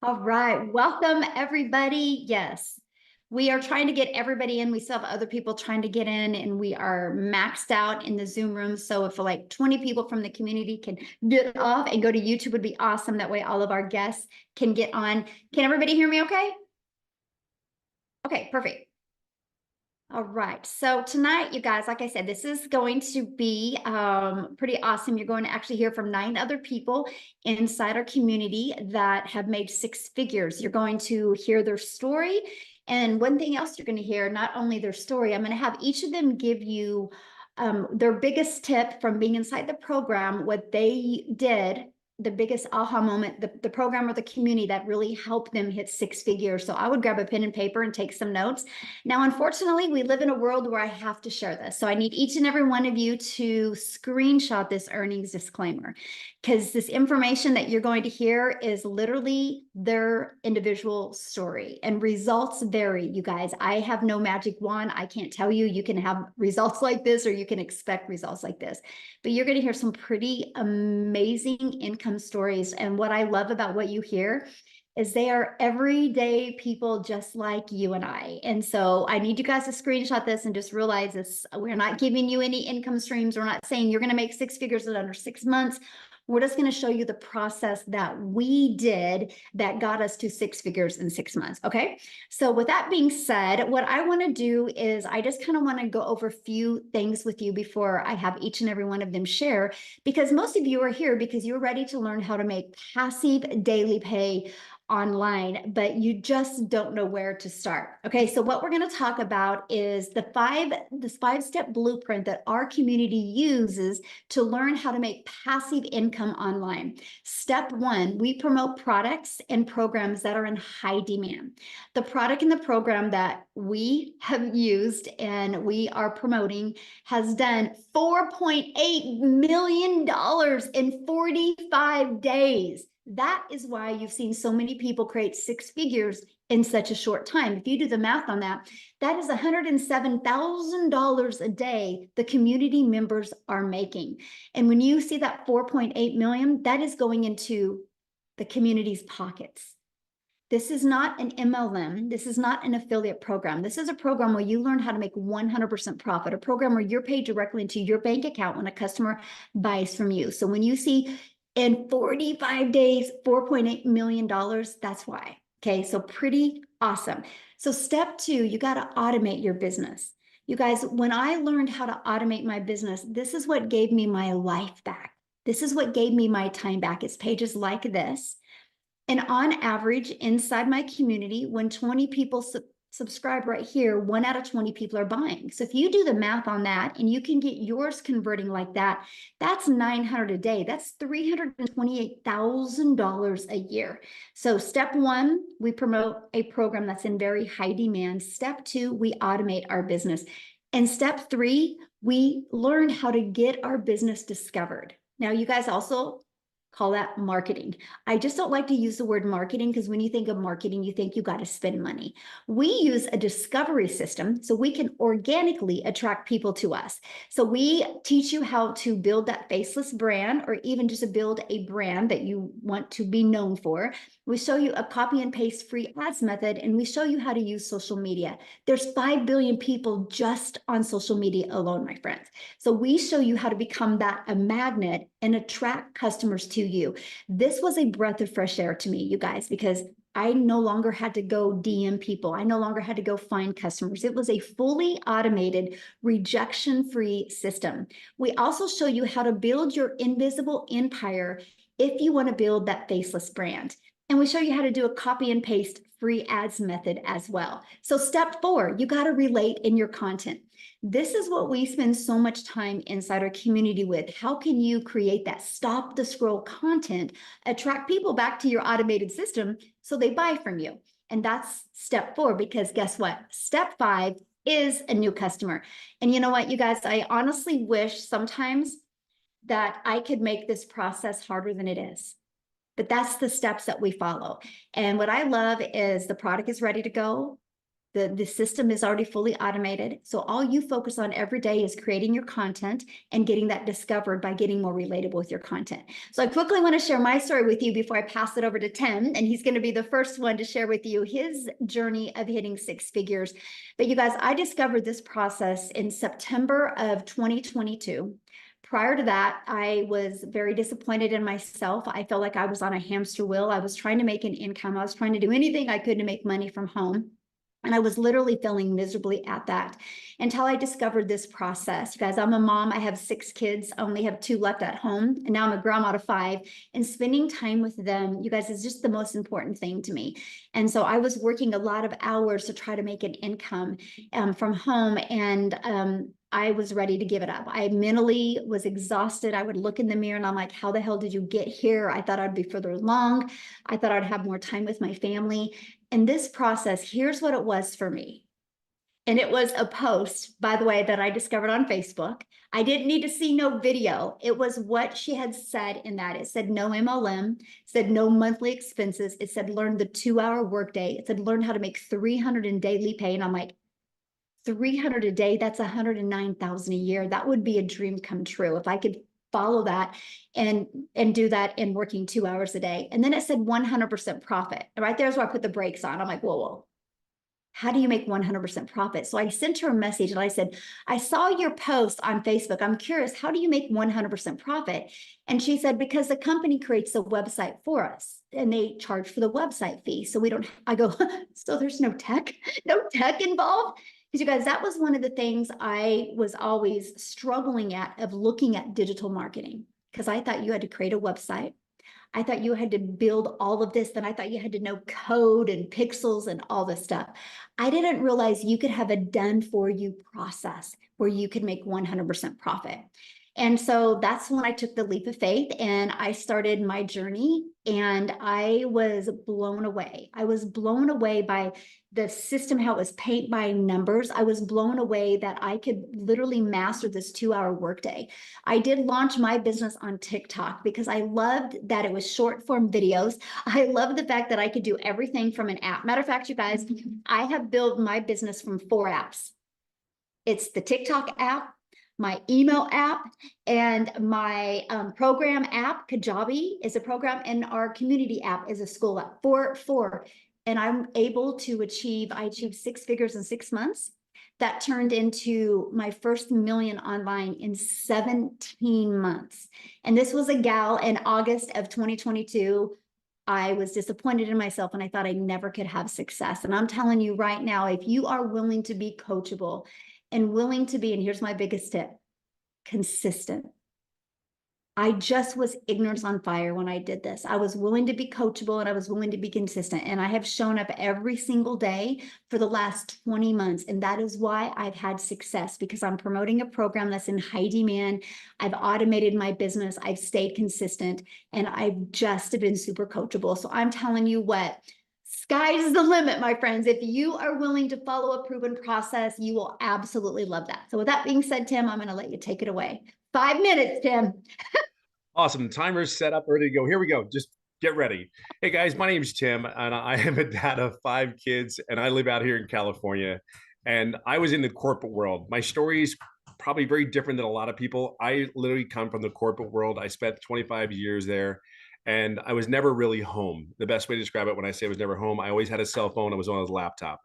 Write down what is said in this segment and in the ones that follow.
All right, welcome everybody. Yes, we are trying to get everybody in. We still have other people trying to get in, and we are maxed out in the Zoom room. So if like 20 people from the community can get off and go to YouTube, would be awesome. That way all of our guests can get on. Can everybody hear me okay? Okay, perfect. All right. So tonight, you guys, like I said, this is going to be pretty awesome. You're going to actually hear from 9 other people inside our community that have made 6 figures. You're going to hear their story. And one thing else you're going to hear, not only their story, I'm going to have each of them give you their biggest tip from being inside the program, what they did, the biggest aha moment, the program or the community that really helped them hit 6 figures. So I would grab a pen and paper and take some notes. Now, unfortunately, we live in a world where I have to share this. So I need each and every one of you to screenshot this earnings disclaimer, because this information that you're going to hear is literally their individual story, and results vary, you guys. I have no magic wand. I can't tell you, you can have results like this or you can expect results like this, but you're going to hear some pretty amazing income stories. And what I love about what you hear is they are everyday people just like you and I. And so I need you guys to screenshot this and just realize this. We're not giving you any income streams. We're not saying you're going to make 6 figures in under 6 months. We're just going to show you the process that we did that got us to 6 figures in 6 months. Okay. So with that being said, what I want to do is I just kind of want to go over a few things with you before I have each and every one of them share, because most of you are here because you're ready to learn how to make passive daily pay online, but you just don't know where to start. Okay, so what we're going to talk about is this 5-step blueprint that our community uses to learn how to make passive income online. Step 1, we promote products and programs that are in high demand. The product and the program that we have used and we are promoting has done $4.8 million in 45 days. That is why you've seen so many people create 6 figures in such a short time. If you do the math on that, that is $107,000 a day the community members are making. And when you see that 4.8 million, that is going into the community's pockets. This is not an MLM. This is not an affiliate program. This is a program where you learn how to make 100% profit, a program where you're paid directly into your bank account when a customer buys from you. So when you see in 45 days, $4.8 million, that's why. Okay, so pretty awesome. So step 2, you got to automate your business. You guys, when I learned how to automate my business, this is what gave me my life back. This is what gave me my time back. It's pages like this. And on average, inside my community, when 20 people subscribe right here, 1 out of 20 people are buying. So if you do the math on that and you can get yours converting like that, that's $900 a day. That's $328,000 a year. So step 1, we promote a program that's in very high demand. Step 2, we automate our business. And step 3, we learn how to get our business discovered. Now, you guys also call that marketing. I just don't like to use the word marketing because when you think of marketing, you think you got to spend money. We use a discovery system so we can organically attract people to us. So we teach you how to build that faceless brand, or even just to build a brand that you want to be known for. We show you a copy and paste free ads method, and we show you how to use social media. There's 5 billion people just on social media alone, my friends. So we show you how to become a magnet and attract customers to you. This was a breath of fresh air to me, you guys, because I no longer had to go DM people. I no longer had to go find customers. It was a fully automated, rejection-free system. We also show you how to build your invisible empire if you want to build that faceless brand. And we show you how to do a copy and paste free ads method as well. So step 4, you got to relate in your content. This is what we spend so much time inside our community with. How can you create that stop the scroll content, attract people back to your automated system so they buy from you? And that's step 4, because guess what? Step 5 is a new customer. And you know what, you guys, I honestly wish sometimes that I could make this process harder than it is. But that's the steps that we follow. And what I love is the product is ready to go. The system is already fully automated. So all you focus on every day is creating your content and getting that discovered by getting more relatable with your content. So I quickly want to share my story with you before I pass it over to Tim. And he's going to be the first one to share with you his journey of hitting six figures. But you guys, I discovered this process in September of 2022. Prior to that, I was very disappointed in myself. I felt like I was on a hamster wheel. I was trying to make an income. I was trying to do anything I could to make money from home. And I was literally failing miserably at that until I discovered this process. You guys, I'm a mom. I have 6 kids. I only have 2 left at home. And now I'm a grandma to 5. And spending time with them, you guys, is just the most important thing to me. And so I was working a lot of hours to try to make an income from home. And I was ready to give it up. I mentally was exhausted. I would look in the mirror and I'm like, how the hell did you get here? I thought I'd be further along. I thought I'd have more time with my family. And this process, here's what it was for me. And it was a post, by the way, that I discovered on Facebook. I didn't need to see no video. It was what she had said in that. It said no MLM, said no monthly expenses. It said learn the 2-hour workday. It said learn how to make 300 in daily pay. And I'm like, 300 a day, that's 109,000 a year. That would be a dream come true if I could follow that and do that in working 2 hours a day. And then it said 100% profit. And right there's where I put the brakes on. I'm like, whoa, how do you make 100% profit? So I sent her a message and I said, I saw your post on Facebook. I'm curious, how do you make 100% profit? And she said, because the company creates a website for us and they charge for the website fee. So we don't, I go, so there's no tech involved? Because you guys, that was one of the things I was always struggling at, of looking at digital marketing, because I thought you had to create a website. I thought you had to build all of this. Then I thought you had to know code and pixels and all this stuff. I didn't realize you could have a done for you process where you could make 100% profit. And so that's when I took the leap of faith and I started my journey, and I was blown away. I was blown away by the system, how it was paint by numbers. I was blown away that I could literally master this 2-hour workday. I did launch my business on TikTok because I loved that it was short form videos. I love the fact that I could do everything from an app. Matter of fact, you guys, I have built my business from 4 apps. It's the TikTok app, my email app, and my program app. Kajabi is a program, and our community app is a school app. Four. And I'm able to I achieved 6 figures in 6 months. That turned into my first million online in 17 months. And this was a gal in August of 2022. I was disappointed in myself and I thought I never could have success. And I'm telling you right now, if you are willing to be coachable and willing to be, and here's my biggest tip, consistent. I just was ignorance on fire when I did this. I was willing to be coachable and I was willing to be consistent. And I have shown up every single day for the last 20 months. And that is why I've had success, because I'm promoting a program that's in high demand. I've automated my business. I've stayed consistent, and I've just been super coachable. So I'm telling you what, sky's the limit, my friends. If you are willing to follow a proven process, you will absolutely love that. So with that being said, Tim, I'm going to let you take it away. 5 minutes, Tim. Awesome. Timer's set up, ready to go. Here we go. Just get ready. Hey guys, my name is Tim, and I am a dad of 5 kids, and I live out here in California. And I was in the corporate world. My story is probably very different than a lot of people. I literally come from the corporate world. I spent 25 years there, and I was never really home. The best way to describe it, when I say I was never home, I always had a cell phone. I was on a laptop.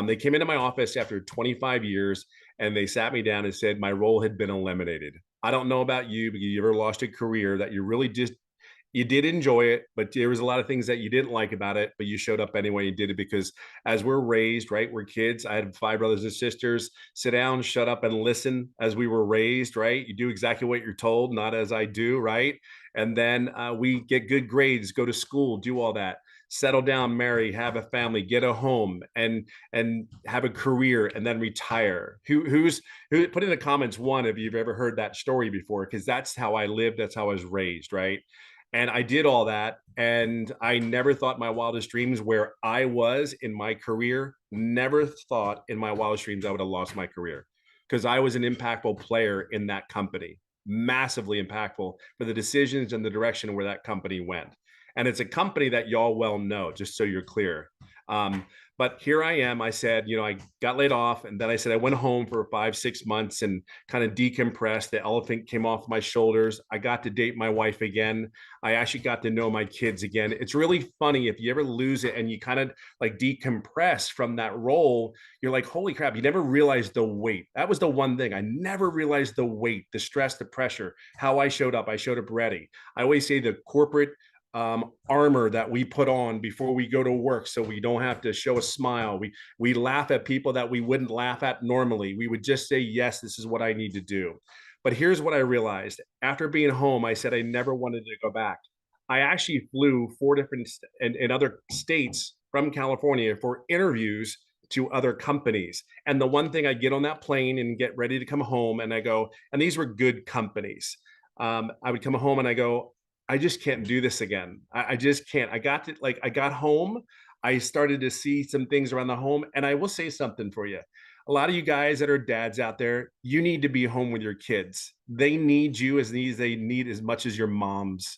They came into my office after 25 years, and they sat me down and said my role had been eliminated. I don't know about you, but you ever lost a career that you really just, you did enjoy it, but there was a lot of things that you didn't like about it, but you showed up anyway and did it because as we're raised, right? We're kids. I had 5 brothers and sisters. Sit down, shut up, and listen as we were raised, right? You do exactly what you're told, not as I do, right? And then we get good grades, go to school, do all that, settle down, marry, have a family, get a home, and have a career, and then retire. Who put in the comments one if you've ever heard that story before, because that's how I lived, that's how I was raised, right? And I did all that, and I never thought my wildest dreams where I was in my career, never thought in my wildest dreams I would have lost my career, because I was an impactful player in that company, massively impactful for the decisions and the direction where that company went. And it's a company that y'all well know, just so you're clear. But here I am. I said, I got laid off, and then I said I went home for 5, 6 months and kind of decompressed. The elephant came off my shoulders. I got to date my wife again. I actually got to know my kids again. It's really funny if you ever lose it and you kind of like decompress from that role. You're like, holy crap, you never realized the weight. That was the one thing. I never realized the weight, the stress, the pressure, how I showed up. I showed up ready. I always say the corporate armor that we put on before we go to work, so we don't have to show a smile. We laugh at people that we wouldn't laugh at normally. We would just say, yes, this is what I need to do. But here's what I realized after being home. I said I never wanted to go back. I actually flew 4 different in other states from California for interviews to other companies. And the one thing, I get on that plane and get ready to come home, and I go, and these were good companies. I would come home and I go, I just can't do this again. I just can't. I got home. I started to see some things around the home. And I will say something for you. A lot of you guys that are dads out there, you need to be home with your kids. They need you as they need as much as your moms.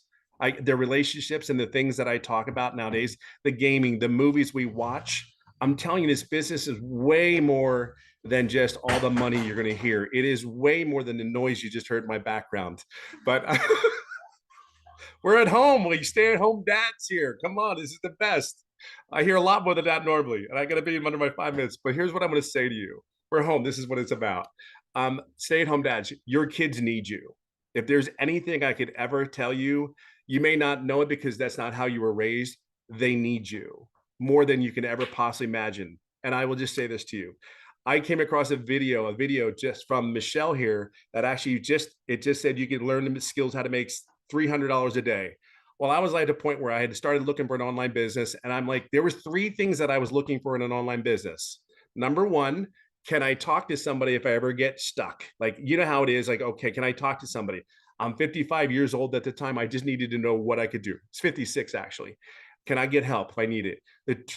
Their relationships and the things that I talk about nowadays, the gaming, the movies we watch. I'm telling you, this business is way more than just all the money you're going to hear. It is way more than the noise you just heard in my background. But we're at home. We stay at home dads here. Come on, this is the best. I hear a lot more than that normally, and I got to be under my 5 minutes. But here's what I'm going to say to you: we're home. This is what it's about. Stay at home dads. Your kids need you. If there's anything I could ever tell you, you may not know it because that's not how you were raised. They need you more than you can ever possibly imagine. And I will just say this to you: I came across a video just from Michelle here that actually just said you could learn the skills how to make $300 a day. Well, I was like at a point where I had started looking for an online business, and I'm like, there was 3 things that I was looking for in an online business. Number one, can I talk to somebody if I ever get stuck? Like, you know how it is. Like, okay, can I talk to somebody? I'm 55 years old at the time. I just needed to know what I could do. It's 56 actually. Can I get help if I need it?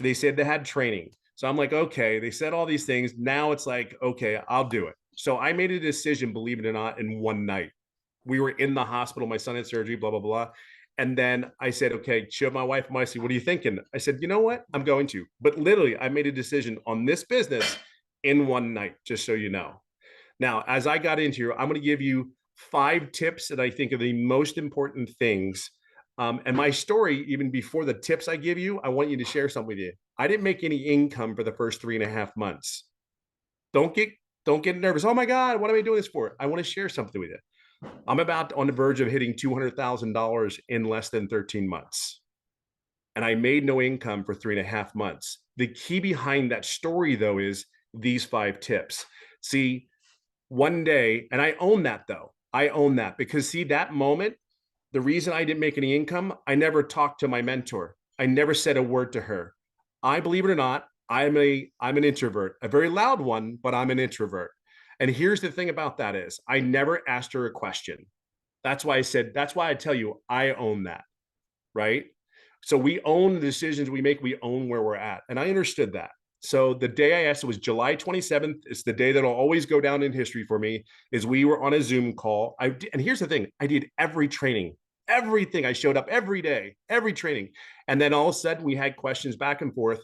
They said they had training. So I'm like, okay, they said all these things. Now it's like, okay, I'll do it. So I made a decision, believe it or not, in one night. We were in the hospital. My son had surgery, blah, blah, blah. And then I said, okay, showed my wife, I said, what are you thinking? I said, you know what? I'm going to. But literally, I made a decision on this business in one night, just so you know. Now, as I got into here, I'm going to give you 5 tips that I think are the most important things. And my story, even before the tips I give you, I want you to share something with you. I didn't make any income for the first 3.5 months. Don't get don't get nervous. Oh my God, what am I doing this for? I want to share something with you. I'm about on the verge of hitting $200,000 in less than 13 months. And I made no income for 3.5 months. The key behind that story, though, is these 5 tips. See, one day, and I own that, though. I own that because, see, that moment, the reason I didn't make any income, I never talked to my mentor. I never said a word to her. I, believe it or not, I'm an introvert, a very loud one, but I'm an introvert. And here's the thing about that is I never asked her a question. That's why I said, that's why I tell you, I own that, right? So we own the decisions we make, we own where we're at. And I understood that. So the day I asked, it was July 27th. It's the day that'll always go down in history for me, is we were on a Zoom call. And here's the thing, I did every training, everything. I showed up every day, every training. And then all of a sudden we had questions back and forth.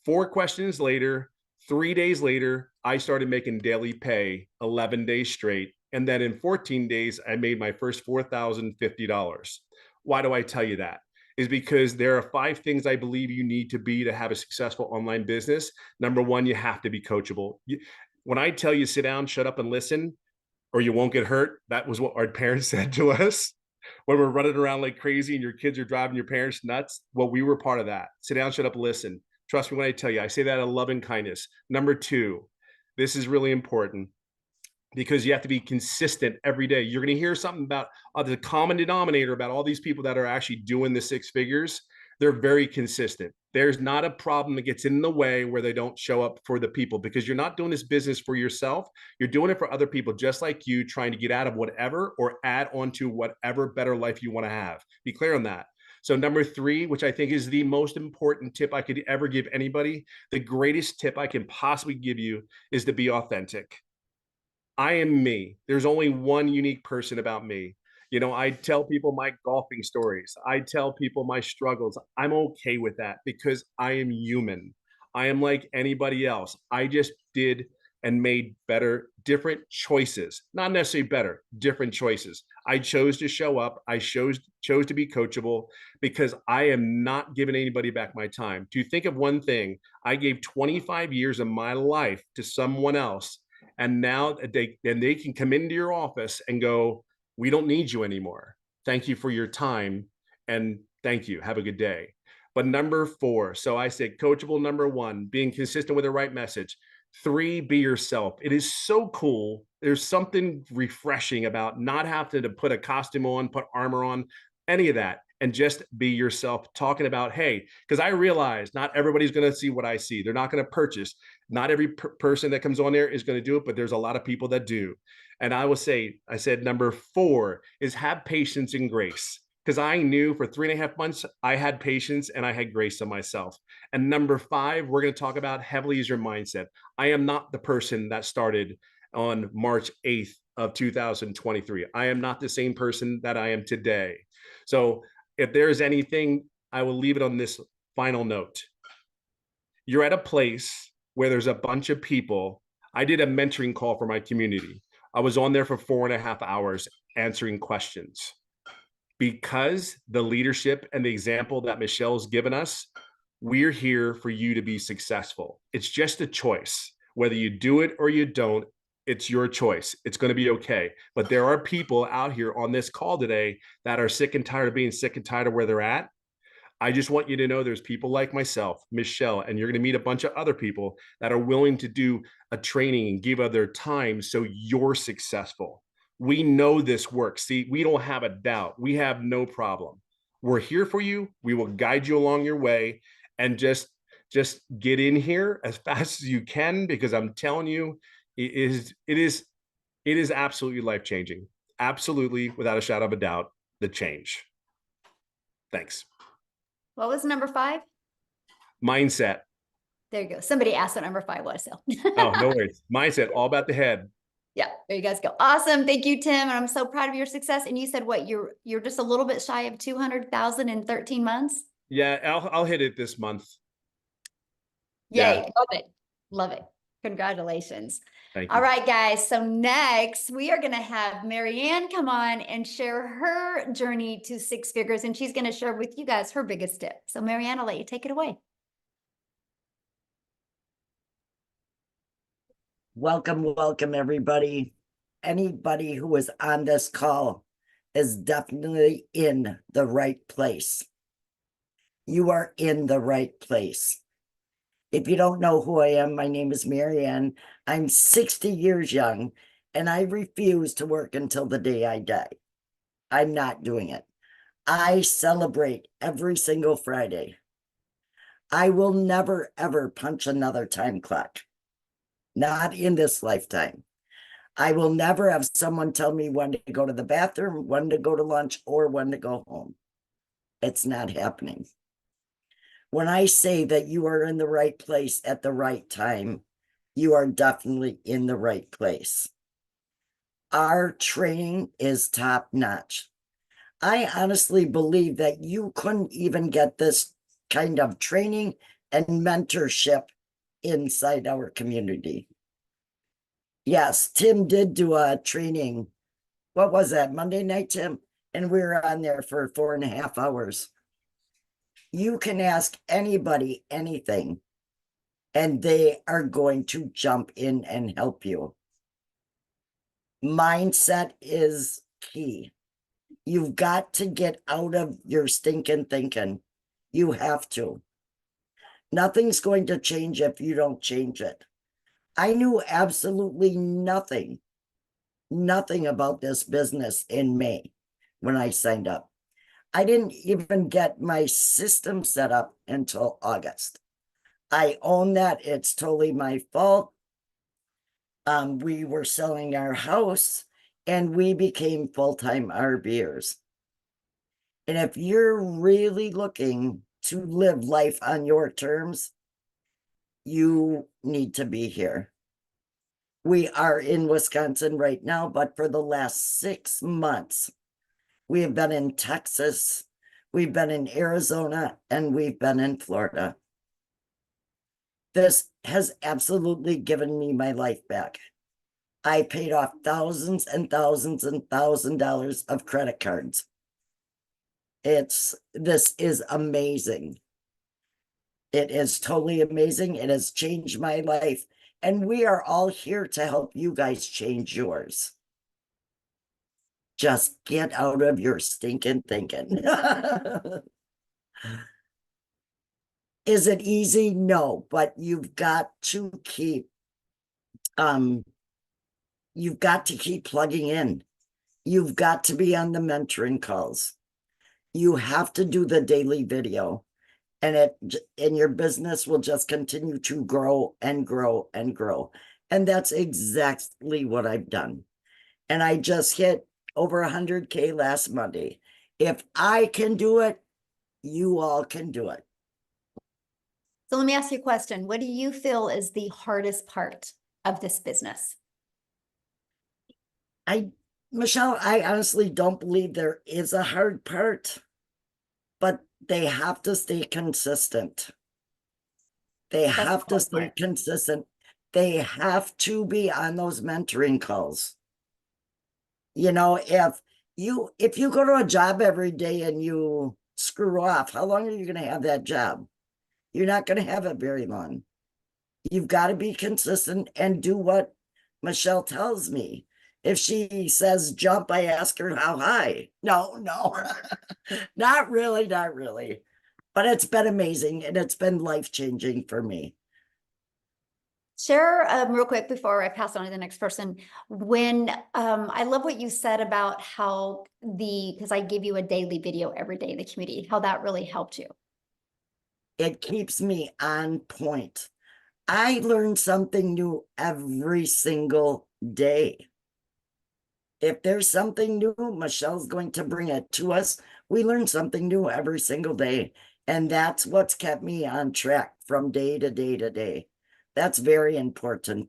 4 questions later, 3 days later, I started making daily pay 11 days straight. And then in 14 days, I made my first $4,050. Why do I tell you that? Is because there are 5 things I believe you need to be to have a successful online business. Number one, you have to be coachable. When I tell you sit down, shut up, and listen, or you won't get hurt, that was what our parents said to us when we're running around like crazy and your kids are driving your parents nuts. Well, we were part of that. Sit down, shut up, listen. Trust me when I tell you, I say that out of love and kindness. Number two, this is really important because you have to be consistent every day. You're going to hear something about the common denominator about all these people that are actually doing the 6 figures. They're very consistent. There's not a problem that gets in the way where they don't show up for the people, because you're not doing this business for yourself. You're doing it for other people just like you, trying to get out of whatever or add on to whatever better life you want to have. Be clear on that. So number 3, which I think is the most important tip I could ever give anybody, the greatest tip I can possibly give you, is to be authentic. I am me. There's only one unique person about me. I tell people my golfing stories. I tell people my struggles. I'm okay with that because I am human. I am like anybody else. I just did and made different choices, not necessarily better, different choices. I chose to show up. I chose to be coachable because I am not giving anybody back my time. To think of one thing, I gave 25 years of my life to someone else, and now they can come into your office and go, "We don't need you anymore. Thank you for your time, and thank you. Have a good day." But number 4, so I said coachable. Number 1, being consistent with the right message. 3, be yourself. It is so cool. There's something refreshing about not having to put a costume on, put armor on, any of that, and just be yourself, talking about, hey, because I realize not everybody's going to see what I see. They're not going to purchase. Not every person that comes on there is going to do it, but there's a lot of people that do. And I will say, I said number 4 is have patience and grace. Because I knew for 3.5 months, I had patience and I had grace on myself. And number 5, we're going to talk about heavily is your mindset. I am not the person that started on March 8th of 2023. I am not the same person that I am today. So if there's anything, I will leave it on this final note. You're at a place where there's a bunch of people. I did a mentoring call for my community. I was on there for 4.5 hours answering questions because the leadership and the example that Michelle's given us, we're here for you to be successful. It's just a choice. Whether you do it or you don't, it's your choice. It's going to be okay. But there are people out here on this call today that are sick and tired of being sick and tired of where they're at. I just want you to know there's people like myself, Michelle, and you're going to meet a bunch of other people that are willing to do a training and give of their time so you're successful. We know this works. See, we don't have a doubt. We have no problem. We're here for you. We will guide you along your way, and just get in here as fast as you can, because I'm telling you, it is absolutely life-changing. Absolutely, without a shadow of a doubt, the change. Thanks. What was number 5? Mindset. There you go. Somebody asked what number 5 was. So Oh, no worries. Mindset, all about the head. yeah, there you guys go. Awesome. Thank you, Tim. And I'm so proud of your success. And you said what, you're just a little bit shy of 200,000 in 13 months? Yeah, I'll hit it this month. Yay. Yeah. Love it. Love it. Congratulations. Thank All you. right, guys. So next we are going to have Marianne come on and share her journey to 6 figures. And she's going to share with you guys her biggest tip. So Marianne, I'll let you take it away. Welcome, everybody. Anybody who is on this call is definitely in the right place. You are in the right place. If you don't know who I am, my name is Marianne. I'm 60 years young, and I refuse to work until the day I die. I'm not doing it. I celebrate every single Friday. I will never, ever punch another time clock. Not in this lifetime. I will never have someone tell me when to go to the bathroom, when to go to lunch, or when to go home. It's not happening. When I say that you are in the right place at the right time, you are definitely in the right place. Our training is top notch. I honestly believe that you couldn't even get this kind of training and mentorship inside our community. Yes, Tim did do a training. What was that, Monday night, Tim? And we were on there for 4.5 hours. You can ask anybody anything, and they are going to jump in and help you. Mindset is key. You've got to get out of your stinking thinking. You have to. Nothing's going to change if you don't change it. I knew absolutely nothing about this business in May when I signed up. I didn't even get my system set up until August. I own that. It's totally my fault. We were selling our house and we became full-time RVers. And if you're really looking to live life on your terms, you need to be here. We are in Wisconsin right now, but for the last 6 months, we have been in Texas, we've been in Arizona, and we've been in Florida. This has absolutely given me my life back. I paid off thousands and thousands and $1,000 of credit cards. This is amazing. It is totally amazing. It has changed my life. And we are all here to help you guys change yours. Just get out of your stinking thinking. Is it easy? No, but you've got to keep plugging in. You've got to be on the mentoring calls. You have to do the daily video, and your business will just continue to grow and grow and grow. And that's exactly what I've done. And I just hit over 100K last Monday. If I can do it, you all can do it. So let me ask you a question. What do you feel is the hardest part of this business? Michelle, I honestly don't believe there is a hard part, but they have to stay consistent. They have to stay consistent. They have to be on those mentoring calls. You know, if you go to a job every day and you screw off, how long are you going to have that job? You're not going to have it very long. You've got to be consistent and do what Michelle tells me. If she says jump, I ask her how high. No, not really, not really. But it's been amazing and it's been life-changing for me. Share real quick before I pass on to the next person. When I love what you said about how because I give you a daily video every day in the community, how that really helped you. It keeps me on point. I learn something new every single day. If there's something new, Michelle's going to bring it to us. We learn something new every single day. And that's what's kept me on track from day to day to day. That's very important.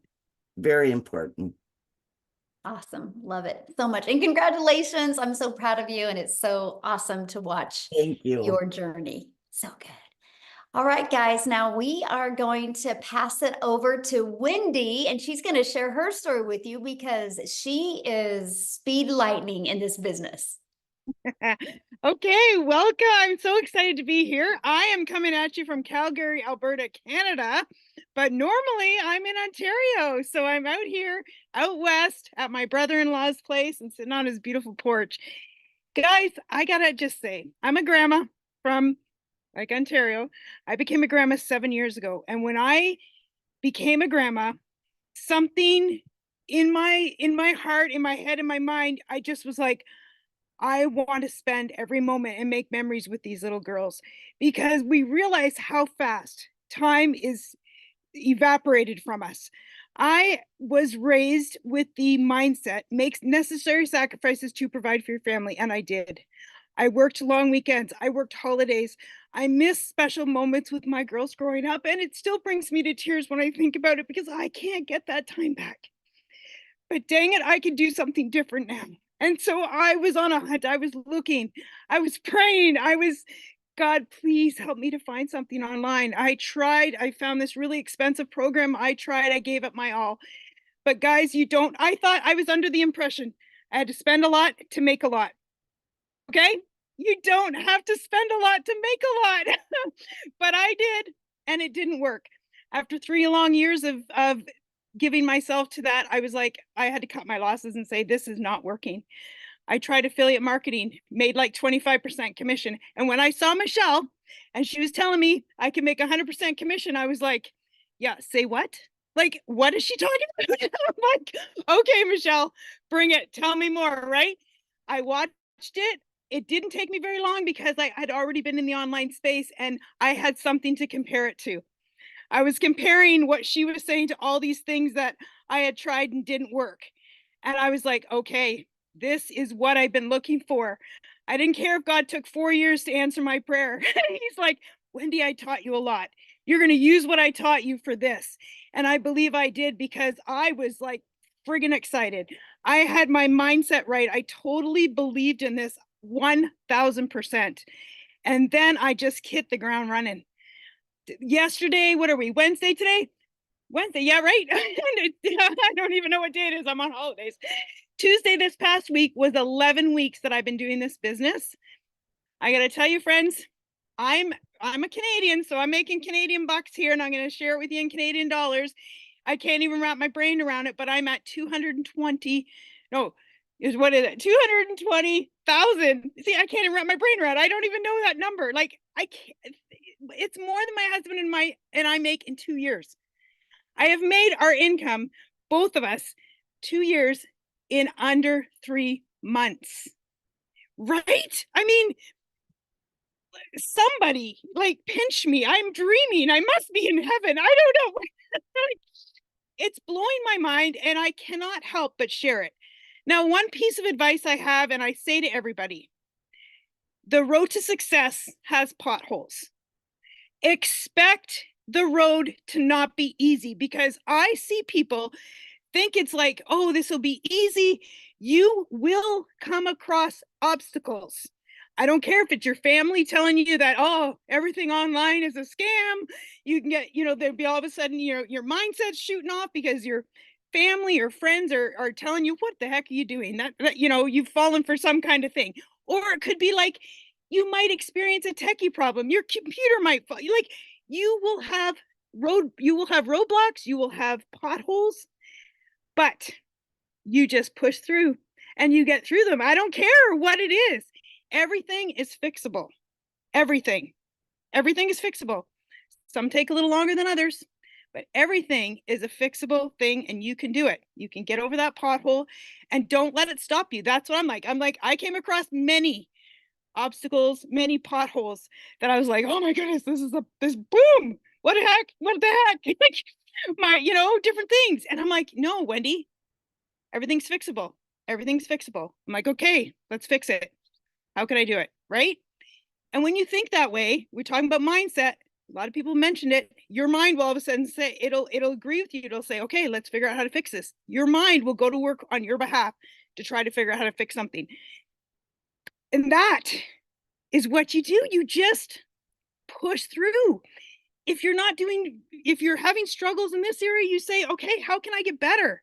Very important. Awesome. Love it so much. And congratulations. I'm so proud of you. And it's so awesome to watch Thank you. your journey. So good. All right, guys. Now we are going to pass it over to Wendy, and she's going to share her story with you because she is speed lightning in this business. Okay, welcome. I'm so excited to be here. I am coming at you from Calgary, Alberta, Canada, but normally I'm in Ontario. So I'm out here, out west at my brother-in-law's place and sitting on his beautiful porch. Guys, I gotta just say, I'm a grandma from Ontario. I became a grandma 7 years ago. And when I became a grandma, something in my heart, in my head, in my mind, I just was like, I want to spend every moment and make memories with these little girls, because we realize how fast time is evaporated from us. I was raised with the mindset, make necessary sacrifices to provide for your family, and I did. I worked long weekends, I worked holidays, I miss special moments with my girls growing up, and it still brings me to tears when I think about it because I can't get that time back. But dang it, I could do something different now. And so I was on a hunt. I was looking, I was praying. God, please help me to find something online. I tried, I found this really expensive program. I tried, I gave it my all. But guys, I thought I was under the impression I had to spend a lot to make a lot. Okay? You don't have to spend a lot to make a lot. But I did, and it didn't work. After 3 long years of giving myself to that, I was like, I had to cut my losses and say, this is not working. I tried affiliate marketing, made like 25% commission. And when I saw Michelle and she was telling me I can make 100% commission, I was like, yeah, say what? Like, what is she talking about? I'm like, okay, Michelle, bring it. Tell me more, right? I watched it. It didn't take me very long because I had already been in the online space and I had something to compare it to. I was comparing what she was saying to all these things that I had tried and didn't work. And I was like, okay, this is what I've been looking for. I didn't care if God took 4 years to answer my prayer. He's like, Wendy, I taught you a lot. You're going to use what I taught you for this. And I believe I did because I was like friggin' excited. I had my mindset right. I totally believed in this 1000%. And then I just hit the ground running. yesterday, what are we, Wednesday today? Wednesday, yeah, right. I don't even know what day it is. I'm on holidays. Tuesday this past week was 11 weeks that I've been doing this business. I gotta tell you, friends, I'm a Canadian, so I'm making Canadian bucks here, and I'm gonna share it with you in Canadian dollars. I can't even wrap my brain around it, but I'm at 220. No, what is it? 220,000. See, I can't even wrap my brain around it. I don't even know that number. Like, I can't. It's more than my husband and I make in 2 years. I have made our income, both of us, 2 years in under 3 months. Right? I mean, somebody like pinch me. I'm dreaming. I must be in heaven. I don't know. It's blowing my mind, and I cannot help but share it. Now, one piece of advice I have, and I say to everybody, the road to success has potholes. Expect the road to not be easy, because I see people think it's like, oh, this will be easy. You will come across obstacles. I don't care if it's your family telling you that, oh, everything online is a scam. You can get, there'll be all of a sudden your mindset's shooting off because your family or friends are telling you, what the heck are you doing? That you've fallen for some kind of thing. Or it could be like, you might experience a techie problem. Your computer might fall. Like, you will have roadblocks, you will have potholes, but you just push through and you get through them. I don't care what it is. Everything is fixable. Everything is fixable. Some take a little longer than others, but everything is a fixable thing, and you can do it. You can get over that pothole, and don't let it stop you. That's what I'm like. I came across many obstacles, many potholes that I was like, oh my goodness, this boom. What the heck? Like, different things. And I'm like, no, Wendy, everything's fixable. Everything's fixable. I'm like, okay, let's fix it. How can I do it? Right? And when you think that way, we're talking about mindset. A lot of people mentioned it. Your mind will all of a sudden say, it'll agree with you. It'll say, okay, let's figure out how to fix this. Your mind will go to work on your behalf to try to figure out how to fix something. And that is what you do. You just push through. If you're having struggles in this area, you say, okay, how can I get better?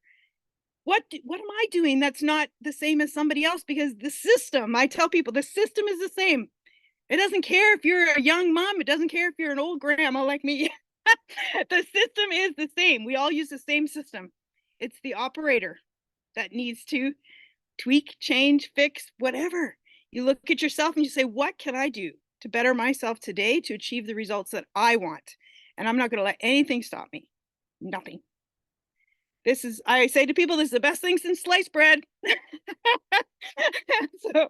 What am I doing that's not the same as somebody else? Because the system, I tell people, the system is the same. It doesn't care if you're a young mom. It doesn't care if you're an old grandma like me. The system is the same. We all use the same system. It's the operator that needs to tweak, change, fix, whatever. You look at yourself and you say, what can I do to better myself today to achieve the results that I want? And I'm not going to let anything stop me. Nothing. I say to people, this is the best thing since sliced bread. So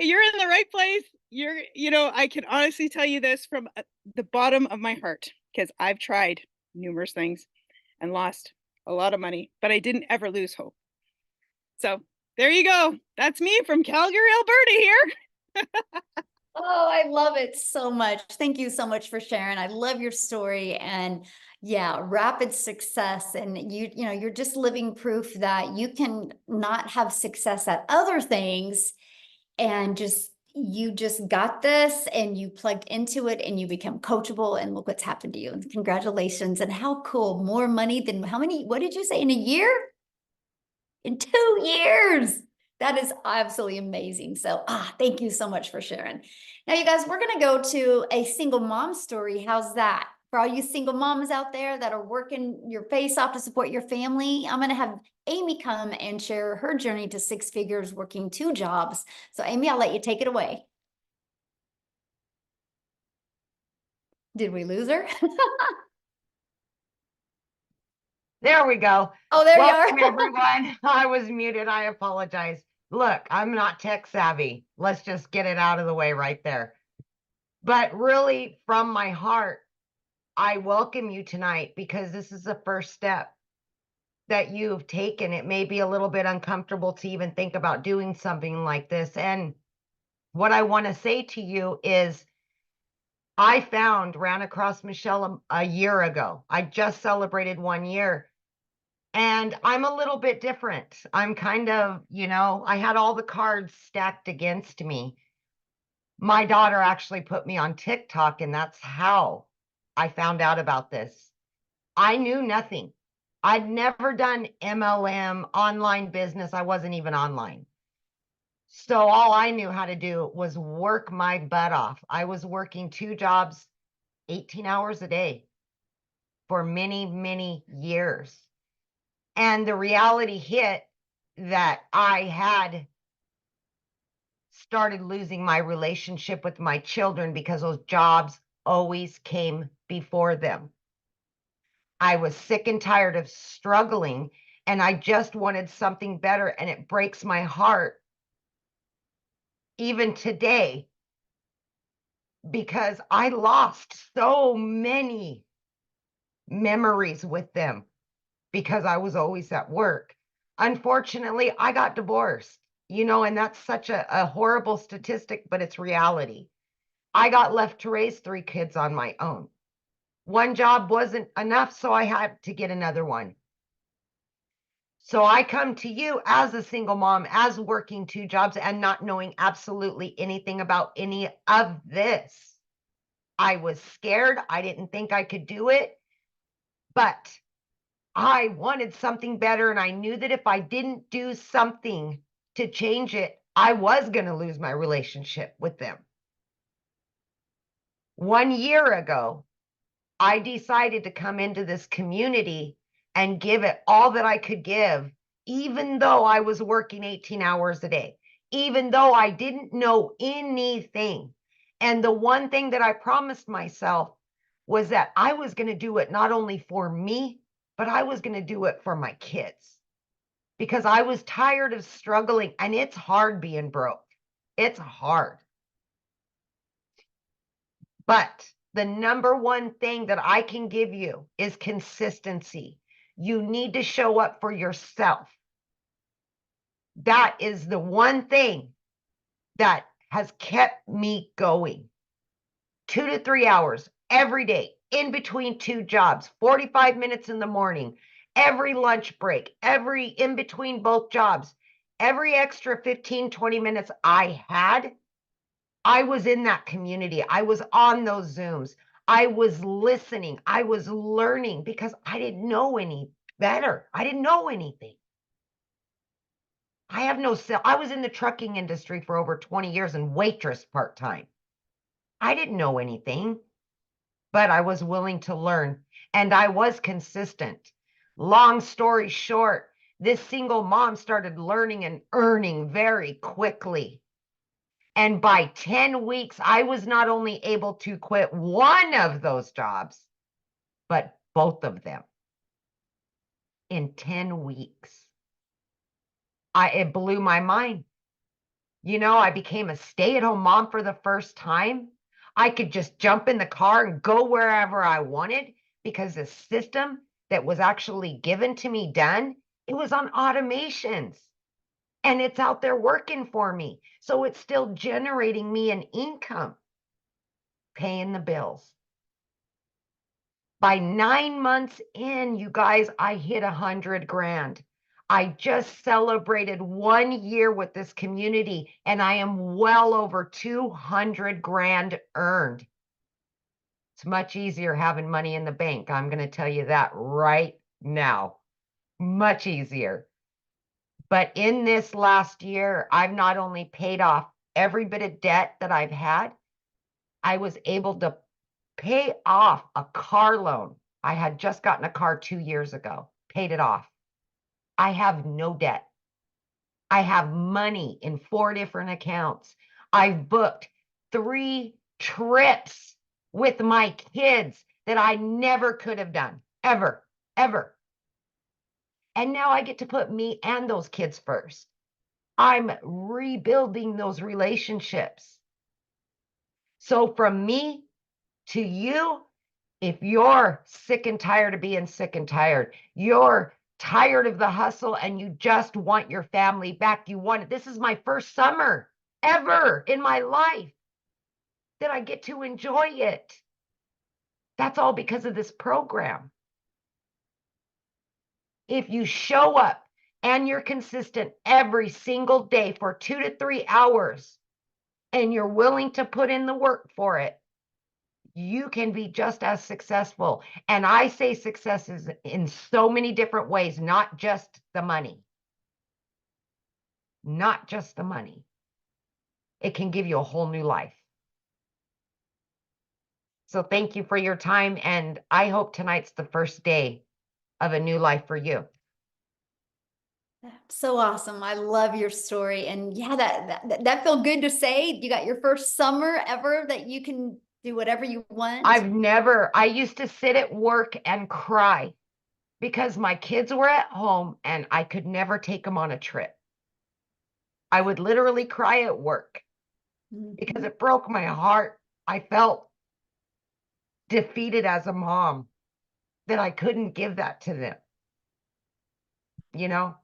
you're in the right place. I can honestly tell you this from the bottom of my heart, because I've tried numerous things and lost a lot of money, but I didn't ever lose hope. So there you go. That's me from Calgary, Alberta here. Oh, I love it so much. Thank you so much for sharing. I love your story, and yeah, rapid success. And you're just living proof that you can not have success at other things, and you just got this, and you plugged into it, and you become coachable, and look what's happened to you. And congratulations. And how cool. More money than what did you say, in a year? In 2 years. That is absolutely amazing. So, thank you so much for sharing. Now, you guys, we're going to go to a single mom story. How's that? For all you single moms out there that are working your face off to support your family, I'm going to have Amy come and share her journey to 6 figures working 2 jobs. So, Amy, I'll let you take it away. Did we lose her? There we go. Oh, there Welcome, you are. everyone. I was muted. I apologize. Look, I'm not tech savvy. Let's just get it out of the way right there. But really, from my heart, I welcome you tonight, because this is the first step that you've taken. It may be a little bit uncomfortable to even think about doing something like this. And what I want to say to you is, I ran across Michelle a year ago. I just celebrated 1 year. And I'm a little bit different. I'm kind of, I had all the cards stacked against me. My daughter actually put me on TikTok, and that's how I found out about this. I knew nothing. I'd never done MLM, online business. I wasn't even online. So all I knew how to do was work my butt off. I was working 2 jobs, 18 hours a day for many, many years. And the reality hit that I had started losing my relationship with my children because those jobs always came before them. I was sick and tired of struggling, and I just wanted something better. And it breaks my heart even today because I lost so many memories with them because I was always at work. Unfortunately, I got divorced, and that's such a horrible statistic, but it's reality. I got left to raise 3 kids on my own. One job wasn't enough, so I had to get another one. So I come to you as a single mom, as working 2 jobs and not knowing absolutely anything about any of this. I was scared. I didn't think I could do it, but I wanted something better. And I knew that if I didn't do something to change it, I was going to lose my relationship with them. 1 year ago, I decided to come into this community and give it all that I could give, even though I was working 18 hours a day, even though I didn't know anything. And the one thing that I promised myself was that I was going to do it not only for me, but I was going to do it for my kids because I was tired of struggling, and it's hard being broke. It's hard. But the number one thing that I can give you is consistency. You need to show up for yourself. That is the one thing that has kept me going. 2 to 3 hours every day, in between 2 jobs, 45 minutes in the morning, every lunch break, every in between both jobs, every extra 15, 20 minutes I had, I was in that community. I was on those Zooms. I was listening. I was learning because I didn't know any better. I didn't know anything. I was in the trucking industry for over 20 years and waitress part-time. I didn't know anything, but I was willing to learn, and I was consistent. Long story short, this single mom started learning and earning very quickly. And by 10 weeks, I was not only able to quit one of those jobs, but both of them in 10 weeks. It blew my mind. I became a stay-at-home mom for the first time. I could just jump in the car and go wherever I wanted because the system that was actually given to me it was on automations. And it's out there working for me. So it's still generating me an income, paying the bills. By 9 months in, you guys, I hit 100 grand. I just celebrated 1 year with this community, and I am well over 200 grand earned. It's much easier having money in the bank. I'm going to tell you that right now. Much easier. But in this last year, I've not only paid off every bit of debt that I've had, I was able to pay off a car loan. I had just gotten a car 2 years ago, paid it off. I have no debt. I have money in 4 different accounts. I've booked 3 trips with my kids that I never could have done, ever, ever. And now I get to put me and those kids first. I'm rebuilding those relationships. So from me to you, if you're sick and tired of being sick and tired, you're tired of the hustle and you just want your family back, this is my first summer ever in my life that I get to enjoy it. That's all because of this program. If you show up and you're consistent every single day for 2 to 3 hours and you're willing to put in the work for it, you can be just as successful. And I say success is in so many different ways, not just the money. Not just the money. It can give you a whole new life. So thank you for your time. And I hope tonight's the first day of a new life for you. So awesome. I love your story. And yeah, that felt good to say. You got your first summer ever that you can do whatever you want. I used to sit at work and cry because my kids were at home and I could never take them on a trip. I would literally cry at work because it broke my heart. I felt defeated as a mom that I couldn't give that to them. You know?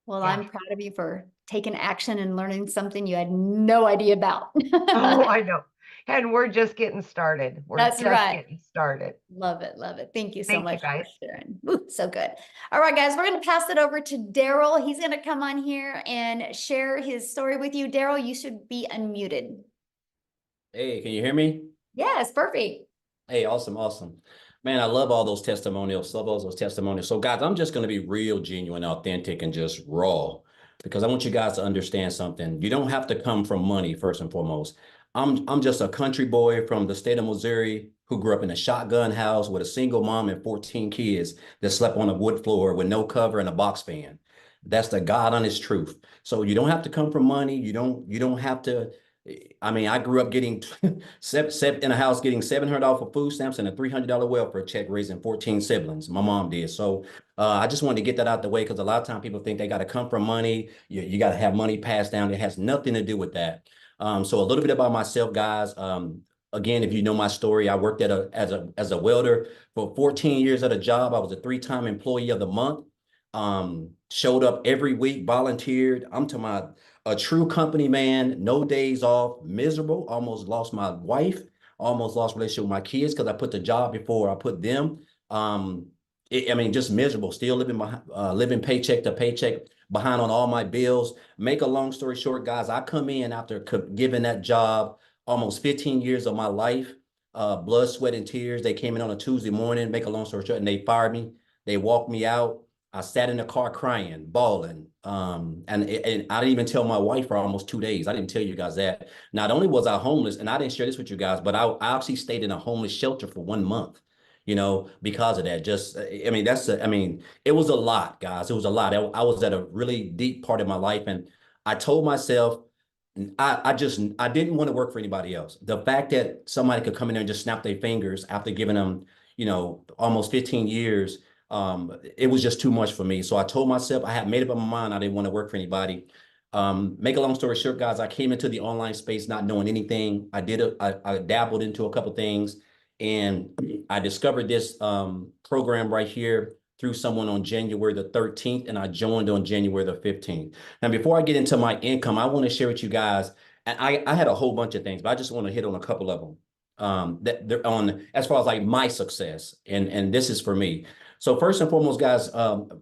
Well, Yeah. I'm proud of you for taking action and learning something you had no idea about. Oh, I know. And we're just getting started. We're That's just right. getting started. Love it. Love it. Thank you so Thank you, much for guys. sharing. Ooh, so good. All right, guys, we're going to pass it over to Daryl. He's going to come on here and share his story with you. Daryl, you should be unmuted. Hey, can you hear me? Yes, perfect. Hey, awesome, awesome. Man, I love all those testimonials, love all those testimonials. So guys, I'm just going to be real, genuine, authentic, and just raw because I want you guys to understand something. You don't have to come from money first and foremost. I'm just a country boy from the state of Missouri who grew up in a shotgun house with a single mom and 14 kids that slept on a wood floor with no cover and a box fan. That's the God honest truth. So you don't have to come from money. You don't have to. I mean, I grew up getting in a house getting $700 for food stamps and a $300 welfare check, raising 14 siblings. My mom did. So I just wanted to get that out the way because a lot of times people think they got to come from money. You got to have money passed down. It has nothing to do with that. So a little bit about myself, guys. Again, if you know my story, I worked as a welder for 14 years at a job. I was a 3-time employee of the month. Showed up every week, volunteered. I'm to my a true company man, no days off, miserable, almost lost my wife, almost lost relationship with my kids because I put the job before I put them. I mean, just miserable, still living behind, living paycheck to paycheck, behind on all my bills. Make a long story short, guys, I come in after giving that job almost 15 years of my life, blood, sweat, and tears. They came in on a Tuesday morning, make a long story short, and they fired me. They walked me out. I sat in the car crying, bawling. And I didn't even tell my wife for almost 2 days. I didn't tell you guys that. Not only was I homeless, and I didn't share this with you guys, but I actually stayed in a homeless shelter for 1 month, because of that. Just, I mean, it was a lot, guys. It was a lot. I was at a really deep part of my life. And I told myself, I didn't want to work for anybody else. The fact that somebody could come in there and just snap their fingers after giving them, almost 15 years, it was just too much for me. So I told myself, I had made up my mind I didn't want to work for anybody. Make a long story short, guys, I came into the online space not knowing anything. I dabbled into a couple things, and I discovered this program right here through someone on January the 13th, and I joined on January the 15th. Now, before I get into my income, I want to share with you guys, and I had a whole bunch of things, but I just want to hit on a couple of them. That they're on as far as like my success, and this is for me. So first and foremost, guys,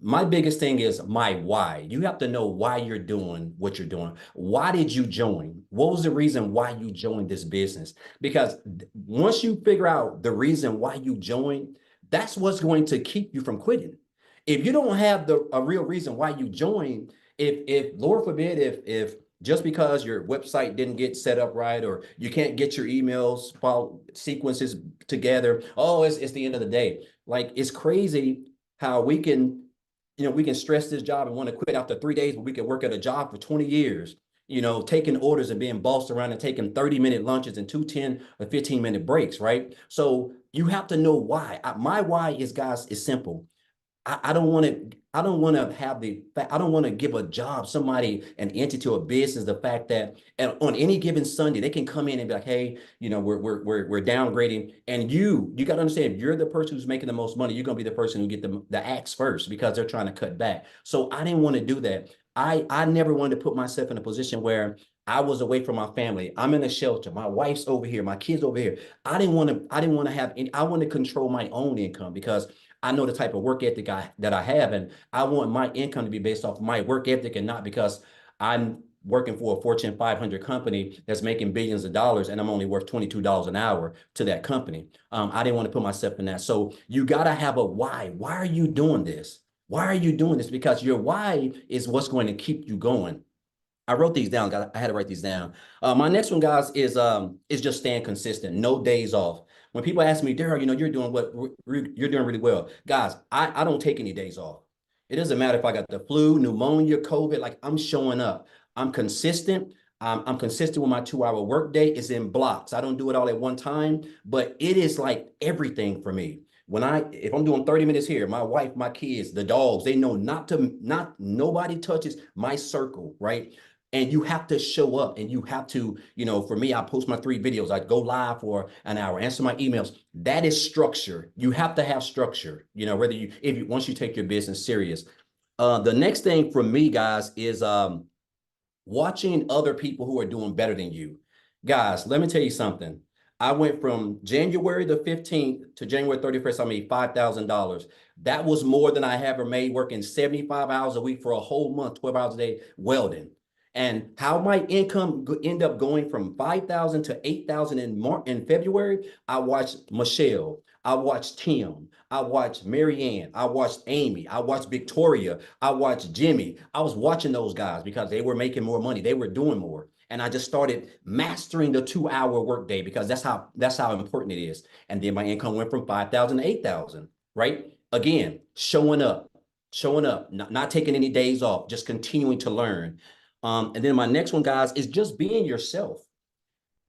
my biggest thing is my why. You have to know why you're doing what you're doing. Why did you join? What was the reason why you joined this business? Because once you figure out the reason why you joined, that's what's going to keep you from quitting. If you don't have a real reason why you joined, if Lord forbid, if just because your website didn't get set up right, or you can't get your emails file sequences together, oh, it's the end of the day. Like, it's crazy how we can stress this job and want to quit after 3 days, but we can work at a job for 20 years, taking orders and being bossed around and taking 30-minute lunches and 10 or 15-minute breaks, right? So you have to know why. My why is, guys, is simple. I don't want to. I don't want to have I don't want to give a job, somebody, an entity, or a business, the fact that, and on any given Sunday they can come in and be like, hey, we're downgrading, and you got to understand, if you're the person who's making the most money, you're gonna be the person who get the axe first because they're trying to cut back. So I didn't want to do that. I never wanted to put myself in a position where I was away from my family. I'm in a shelter. My wife's over here. My kids over here. I didn't want to have any. I want to control my own income because I know the type of work ethic that I have, and I want my income to be based off my work ethic and not because working for a Fortune 500 company that's making billions of dollars, and I'm only worth $22 an hour to that company. I didn't want to put myself in that. So you got to have a why. Why are you doing this? Why are you doing this? Because your why is what's going to keep you going. I wrote these down, guys. I had to write these down. My next one, guys, is just staying consistent. No days off. When people ask me, Daryl, you're doing you're doing really well, guys. I don't take any days off. It doesn't matter if I got the flu, pneumonia, COVID. Like, I'm showing up. I'm consistent. I'm consistent with my 2-hour workday. It's in blocks. I don't do it all at one time, but it is like everything for me. If I'm doing 30 minutes here, my wife, my kids, the dogs, they know nobody touches my circle, right? And you have to show up, and you have to, for me, I post my 3 videos. I go live for an hour, answer my emails. That is structure. You have to have structure, once you take your business serious. The next thing for me, guys, is watching other people who are doing better than you. Guys, let me tell you something. I went from January the 15th to January 31st, I made $5,000. That was more than I ever made working 75 hours a week for a whole month, 12 hours a day, welding. And how my income end up going from 5,000 to 8,000 in February, I watched Michelle, I watched Tim, I watched Marianne, I watched Amy, I watched Victoria, I watched Jimmy. I was watching those guys because they were making more money, they were doing more. And I just started mastering the 2-hour workday because that's how important it is. And then my income went from 5,000 to 8,000, right? Again, showing up, not taking any days off, just continuing to learn. And then my next one, guys, is just being yourself.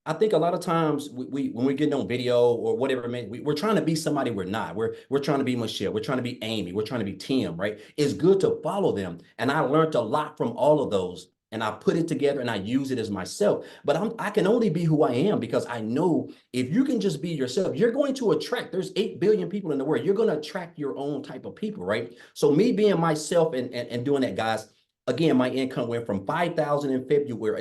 I think a lot of times when we're getting on video or whatever, man, we're trying to be somebody we're not. We're trying to be Michelle. We're trying to be Amy. We're trying to be Tim, right? It's good to follow them. And I learned a lot from all of those. And I put it together and I use it as myself. But I can only be who I am because I know if you can just be yourself, you're going to attract. There's 8 billion people in the world. You're going to attract your own type of people, right? So me being myself and doing that, guys, again, my income went from 5,000 in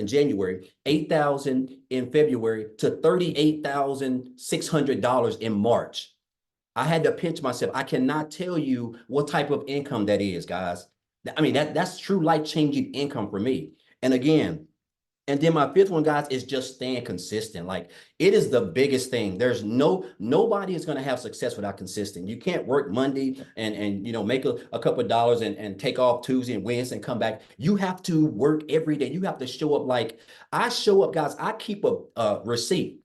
January, 8,000 in February to $38,600 in March. I had to pinch myself. I cannot tell you what type of income that is, guys. I mean, that's true life-changing income for me. And again, and then my 5th one, guys, is just staying consistent. Like, it is the biggest thing. There's nobody is going to have success without consistent. You can't work Monday and make a couple of dollars and take off Tuesday and Wednesday and come back. You have to work every day. You have to show up. Like, I show up, guys. I keep a receipt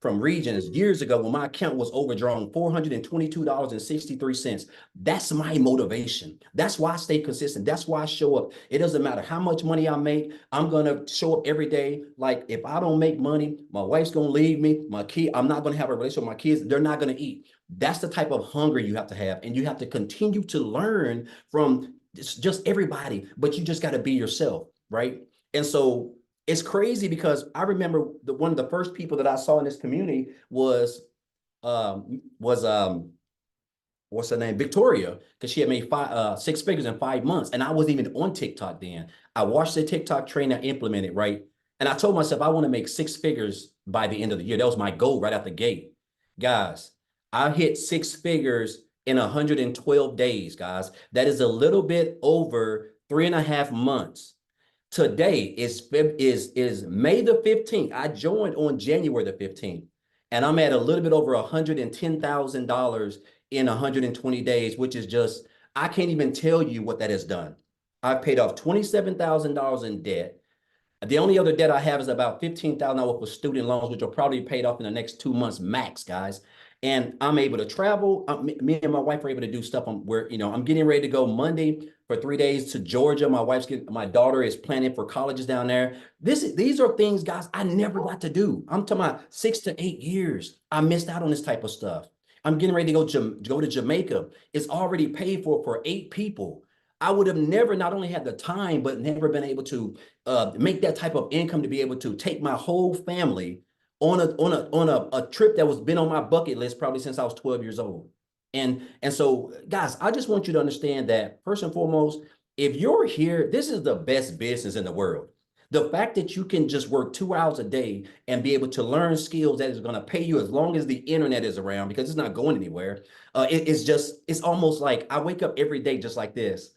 from Regions years ago when my account was overdrawn $422.63. That's my motivation. That's why I stay consistent. That's why I show up. It doesn't matter how much money I make. I'm going to show up every day. Like, if I don't make money, my wife's going to leave me. I'm not going to have a relationship with my kids. They're not going to eat. That's the type of hunger you have to have. And you have to continue to learn from just everybody, but you just got to be yourself, right? And so it's crazy because I remember one of the first people that I saw in this community was what's her name? Victoria, because she had made 6 figures in 5 months. And I wasn't even on TikTok then. I watched the TikTok train, I implemented, right? And I told myself I want to make 6 figures by the end of the year. That was my goal right out the gate. Guys, I hit 6 figures in 112 days, guys. That is a little bit over 3.5 months. Today is May the 15th. I joined on January the 15th, and I'm at a little bit over $110,000 in 120 days, which is just, I can't even tell you what that has done. I've paid off $27,000 in debt. The only other debt I have is about $15,000 for student loans, which will probably be paid off in the next 2 months max, guys. And I'm able to travel. Me and my wife are able to do stuff. I'm getting ready to go Monday for 3 days to Georgia. My daughter is planning for colleges down there. These are things, guys, I never got to do. I'm talking about 6 to 8 years. I missed out on this type of stuff. I'm getting ready to go to Jamaica. It's already paid for 8 people. I would have never not only had the time, but never been able to make that type of income to be able to take my whole family on a trip that was been on my bucket list probably since I was 12 years old. And so, guys, I just want you to understand that first and foremost, if you're here, this is the best business in the world. The fact that you can just work 2 hours a day and be able to learn skills that is going to pay you as long as the internet is around, because it's not going anywhere. It's almost like I wake up every day just like this,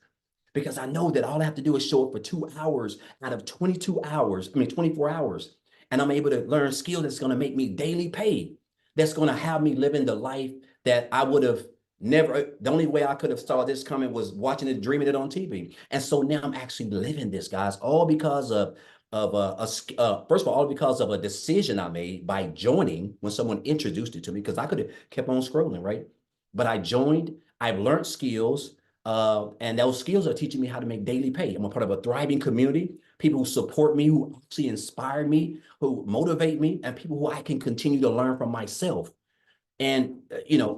because I know that all I have to do is show up for 2 hours out of 24 hours. And I'm able to learn skills that's going to make me daily pay. That's going to have me living the life that I would have never. The only way I could have saw this coming was watching it, dreaming it on TV. And so now I'm actually living this, guys, all because of first of all because of a decision I made by joining when someone introduced it to me, because I could have kept on scrolling, right? But I joined. I've learned skills, and those skills are teaching me how to make daily pay. I'm a part of a thriving community, people who support me, who actually inspire me, who motivate me, and people who I can continue to learn from myself. And,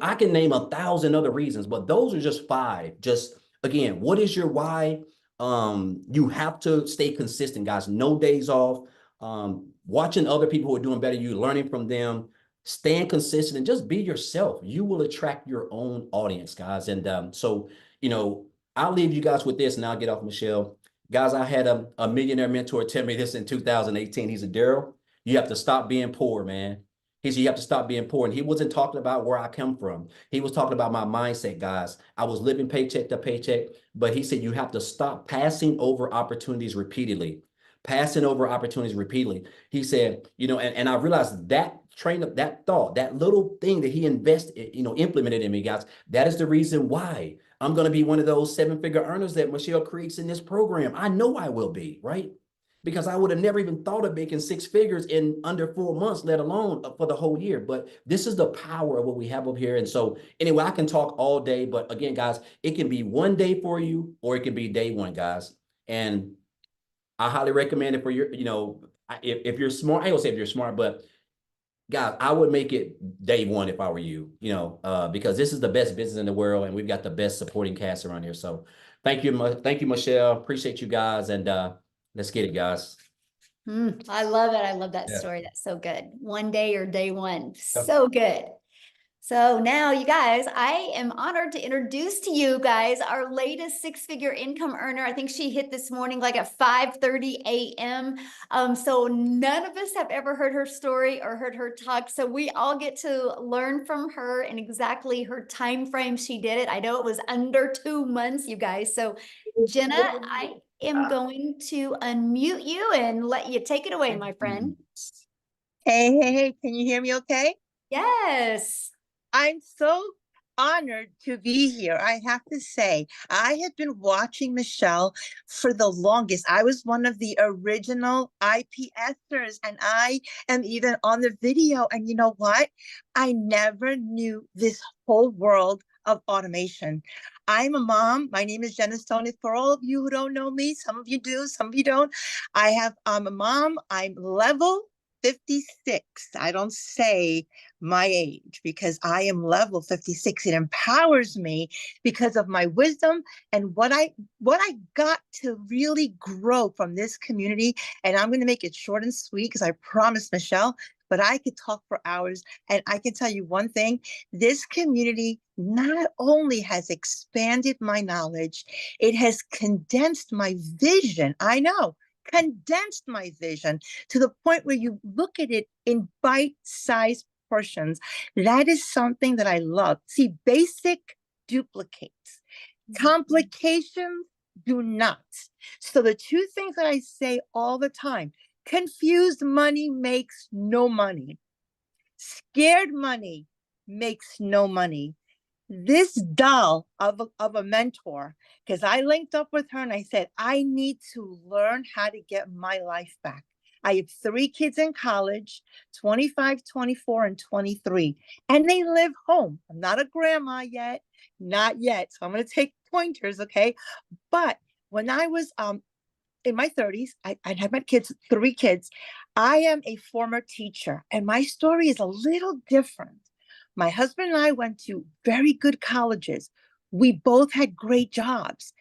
I can name 1,000 other reasons, but those are just 5. Just again, what is your why? You have to stay consistent, guys. No days off. Watching other people who are doing better, you learning from them, staying consistent, and just be yourself. You will attract your own audience, guys. And so, I'll leave you guys with this, and I'll get off, Michelle. Guys, I had a millionaire mentor tell me this in 2018. He said, Daryl, you have to stop being poor, man. He said, you have to stop being poor. And he wasn't talking about where I come from. He was talking about my mindset, guys. I was living paycheck to paycheck, but he said, you have to stop passing over opportunities repeatedly. Passing over opportunities repeatedly. He said, and I realized that train of that thought, that little thing that he invested, implemented in me, guys. That is the reason why I'm going to be one of those 7-figure earners that Michelle creates in this program. I know I will be, right? Because I would have never even thought of making 6 figures in under 4 months, let alone for the whole year. But this is the power of what we have up here. And so anyway, I can talk all day, but again, guys, it can be one day for you, or it can be day one, guys. And I highly recommend it for your, if you're smart. I don't say if you're smart, but guys, I would make it day one if I were you, because this is the best business in the world, and we've got the best supporting cast around here. So thank you, Michelle. Appreciate you guys, and let's get it, guys. I love it. I love that story. That's so good. One day or day one. So good. So now, you guys, I am honored to introduce to you guys our latest 6-figure income earner. I think she hit this morning like at 5:30 a.m. So none of us have ever heard her story or heard her talk. So we all get to learn from her and exactly her time frame she did it. I know it was under 2 months, you guys. So Jenna, I am going to unmute you and let you take it away, my friend. Hey, can you hear me okay? Yes. I'm so honored to be here. I have to say, I have been watching Michelle for the longest. I was one of the original IPSers, and I am even on the video. And you know what? I never knew this whole world of automation. I'm a mom. My name is Jenna Stoney. For all of you who don't know me, some of you do, some of you don't. I'm a mom. I'm level 56. I don't say my age because I am level 56. It empowers me because of my wisdom and what I got to really grow from this community. And I'm going to make it short and sweet because I promised Michelle, but I could talk for hours. And I can tell you one thing, this community not only has expanded my knowledge, it has condensed my vision. I know, condensed my vision to the point where you look at it in bite-sized portions. That is something that I love. See, basic duplicates. Complications do not. So the 2 things that I say all the time, confused money makes no money. Scared money makes no money. This doll of a mentor, because I linked up with her and I said, I need to learn how to get my life back. I have 3 kids in college, 25, 24, and 23, and they live home. I'm not a grandma yet, not yet. So I'm going to take pointers, okay? But when I was in my 30s, I had my kids, 3 kids. I am a former teacher, and my story is a little different. My husband and I went to very good colleges. We both had great jobs,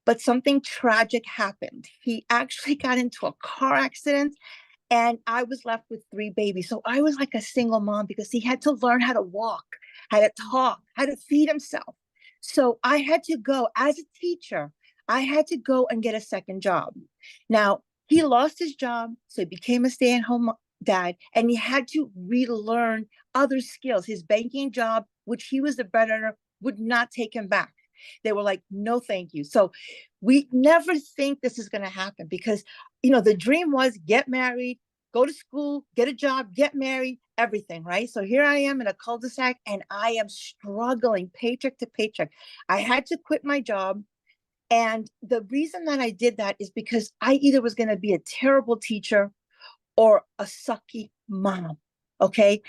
but something tragic happened. He actually got into a car accident, and I was left with 3 babies. So I was like a single mom because he had to learn how to walk, how to talk, how to feed himself. So I had to go as a teacher. I had to go and get a second job. Now, he lost his job, so he became a stay-at-home dad, and he had to relearn other skills. His banking job, which he was the breadwinner, would not take him back. They were like, no, thank you. So we never think this is going to happen because, you know, the dream was get married, go to school, get a job, get married, everything, right? So here I am in a cul-de-sac and I am struggling paycheck to paycheck. I had to quit my job. And the reason that I did that is because I either was going to be a terrible teacher or a sucky mom. Okay.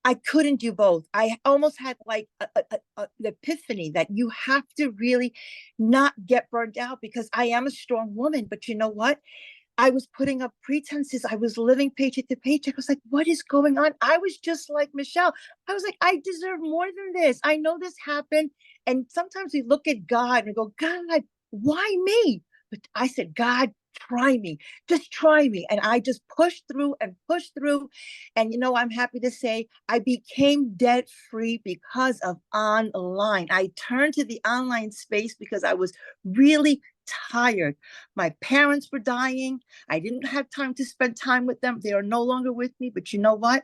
I couldn't do both. I almost had like an epiphany that you have to really not get burned out because I am a strong woman. But you know what? I was putting up pretenses. I was living paycheck to paycheck. I was like, what is going on? I was just like Michelle. I was like, I deserve more than this. I know this happened. And sometimes we look at God and go, God, why me? But I said, God, try me, just try me. And I just pushed through and pushed through. And, you know, I'm happy to say I became debt free because of online. I turned to the online space because I was really tired. My parents were dying. I didn't have time to spend time with them. They are no longer with me. But you know what?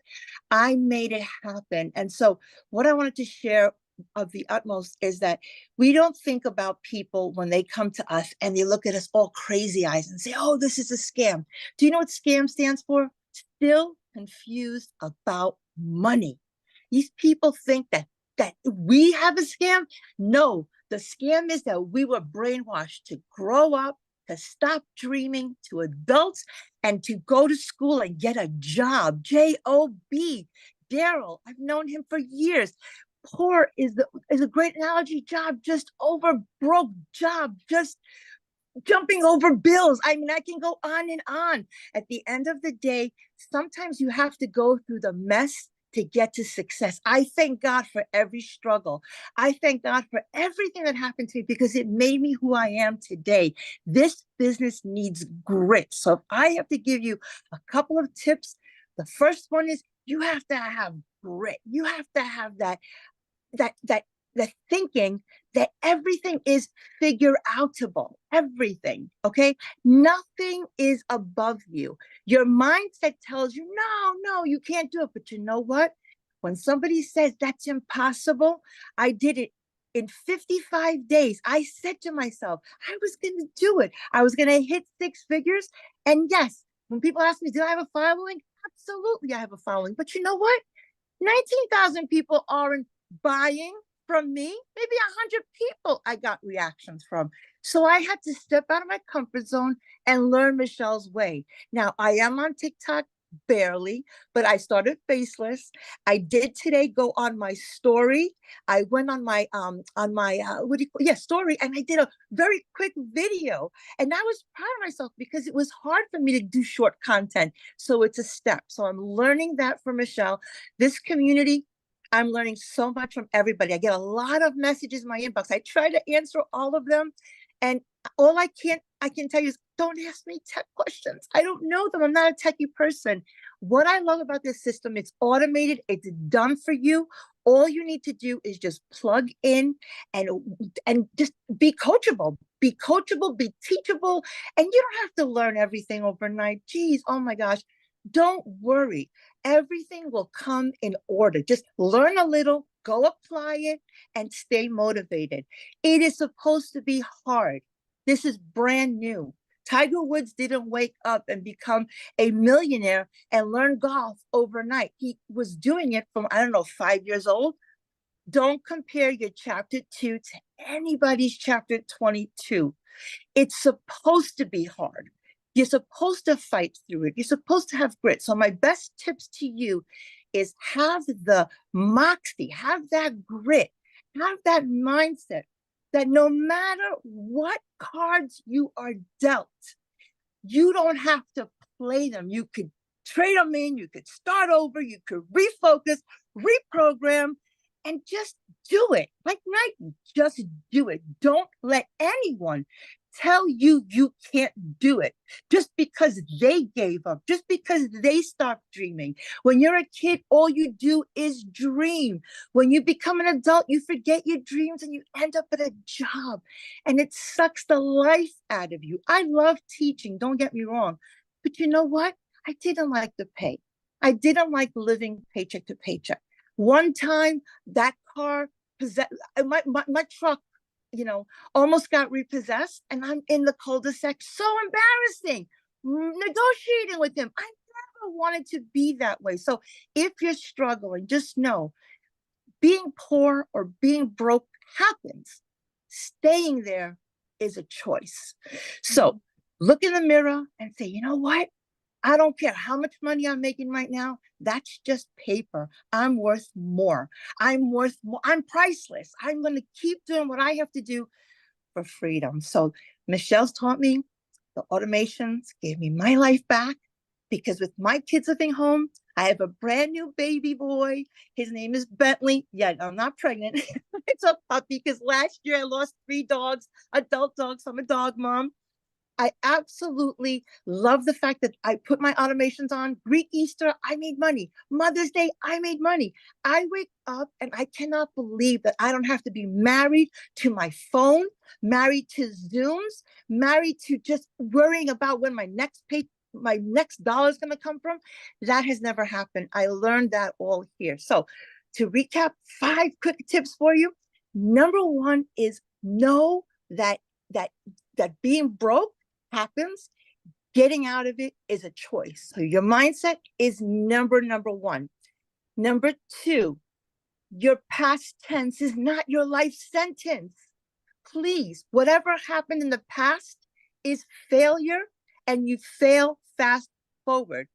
I made it happen. And so what I wanted to share of the utmost is that we don't think about people when they come to us and they look at us all crazy eyes and say, oh, this is a scam. Do you know what scam stands for? Still confused about money. These people think that we have a scam. No, the scam is that we were brainwashed to grow up, to stop dreaming, to adults, and to go to school and get a job. J-O-B. Daryl, I've known him for years. Poor is a great analogy. Job, just over broke. Job, just jumping over bills. I mean, I can go on and on. At the end of the day, sometimes you have to go through the mess to get to success. I thank God for every struggle. I thank God for everything that happened to me because it made me who I am today. This business needs grit. So if I have to give you a couple of tips, the first one is you have to have grit. You have to have that thinking that everything is figure outable, everything, okay? Nothing is above you. Your mindset tells you, no, you can't do it. But you know what? When somebody says that's impossible, I did it in 55 days. I said to myself, I was going to do it. I was going to hit 6 figures. And yes, when people ask me, do I have a following? Absolutely, I have a following. But you know what? 19,000 people aren't buying from me. Maybe 100 people I got reactions from. So I had to step out of my comfort zone and learn Michelle's way. Now I am on TikTok barely, but I started faceless. I did today go on my story. I went on my story, and I did a very quick video. And I was proud of myself because it was hard for me to do short content. So it's a step. So I'm learning that from Michelle. This community, I'm learning so much from everybody. I get a lot of messages in my inbox. I try to answer all of them. And all I can tell you is don't ask me tech questions. I don't know them. I'm not a techie person. What I love about this system, it's automated. It's done for you. All you need to do is just plug in and just be coachable, be teachable. And you don't have to learn everything overnight. Geez, oh my gosh. Don't worry. Everything will come in order. Just learn a little, go apply it, and stay motivated. It is supposed to be hard. This is brand new. Tiger Woods didn't wake up and become a millionaire and learn golf overnight. He was doing it from, 5 years old. Don't compare your chapter 2 to anybody's chapter 22. It's supposed to be hard. You're supposed to fight through it. You're supposed to have grit. So my best tips to you is have the moxie, have that grit, have that mindset that no matter what cards you are dealt, you don't have to play them. You could trade them in, you could start over, you could refocus, reprogram, and just do it. Like Nike, just do it. Don't let anyone tell you you can't do it just because they gave up, just because they stopped dreaming. When you're a kid, all you do is dream. When you become an adult, you forget your dreams and you end up at a job, and it sucks the life out of you. I love teaching, don't get me wrong, but you know what? I didn't like the pay. I didn't like living paycheck to paycheck. One time, that car, my truck almost got repossessed, and I'm in the cul-de-sac. So embarrassing. Negotiating with him. I never wanted to be that way. So if you're struggling, just know being poor or being broke happens. Staying there is a choice. So look in the mirror and say, you know what? I don't care how much money I'm making right now. That's just paper. I'm worth more. I'm worth more. I'm priceless. I'm going to keep doing what I have to do for freedom. So Michelle's taught me, the automations gave me my life back, because with my kids living home, I have a brand new baby boy. His name is Bentley. Yeah, I'm not pregnant. It's a puppy, because last year I lost 3 dogs, adult dogs. I'm a dog mom. I absolutely love the fact that I put my automations on. Greek Easter, I made money. Mother's Day, I made money. I wake up and I cannot believe that I don't have to be married to my phone, married to Zooms, married to just worrying about when my next dollar is going to come from. That has never happened. I learned that all here. So to recap, 5 quick tips for you. Number 1 is know that being broke happens. Getting out of it is a choice. So your mindset is number 1. Number 2, your past tense is not your life sentence. Please, whatever happened in the past is failure, and you fail fast forward.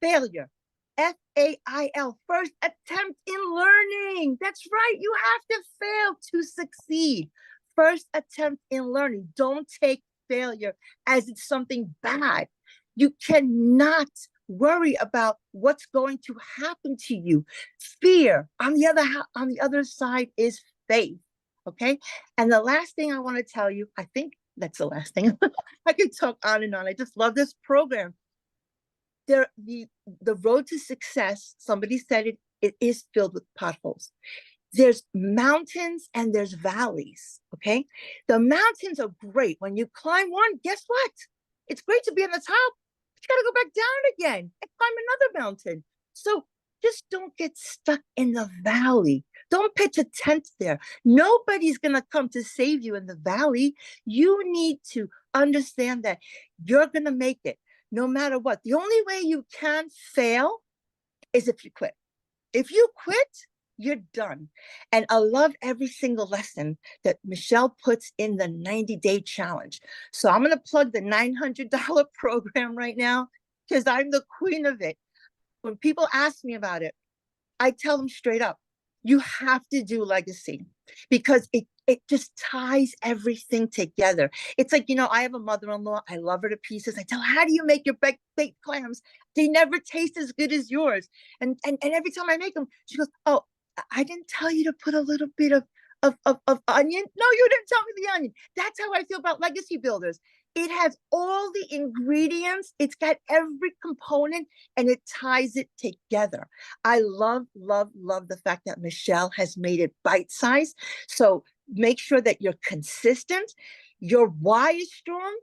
Failure, FAIL, first attempt in learning. That's right. You have to fail to succeed. First attempt in learning. Don't take failure as it's something bad. You cannot worry about what's going to happen to you. Fear, on the other side, is faith. Okay. And the last thing I want to tell you, I think that's the last thing. I could talk on and on. I just love this program. The road to success, somebody said it is filled with potholes. There's mountains and there's valleys, okay? The mountains are great. When you climb one, guess what? It's great to be on the top, but you got to go back down again and climb another mountain. So just don't get stuck in the valley. Don't pitch a tent there. Nobody's going to come to save you in the valley. You need to understand that you're going to make it no matter what. The only way you can fail is if you quit. If you quit, you're done. And I love every single lesson that Michelle puts in the 90-day challenge. So I'm going to plug the $900 program right now, because I'm the queen of it. When people ask me about it, I tell them straight up, you have to do legacy, because it just ties everything together. It's like, I have a mother-in-law. I love her to pieces. I tell her, how do you make your baked clams? They never taste as good as yours. And every time I make them, she goes, oh, I didn't tell you to put a little bit of onion. No, you didn't tell me the onion. That's how I feel about legacy builders. It has all the ingredients. It's got every component, and it ties it together. I love, love, love the fact that Michelle has made it bite-sized. So make sure that you're consistent. Your why is strong.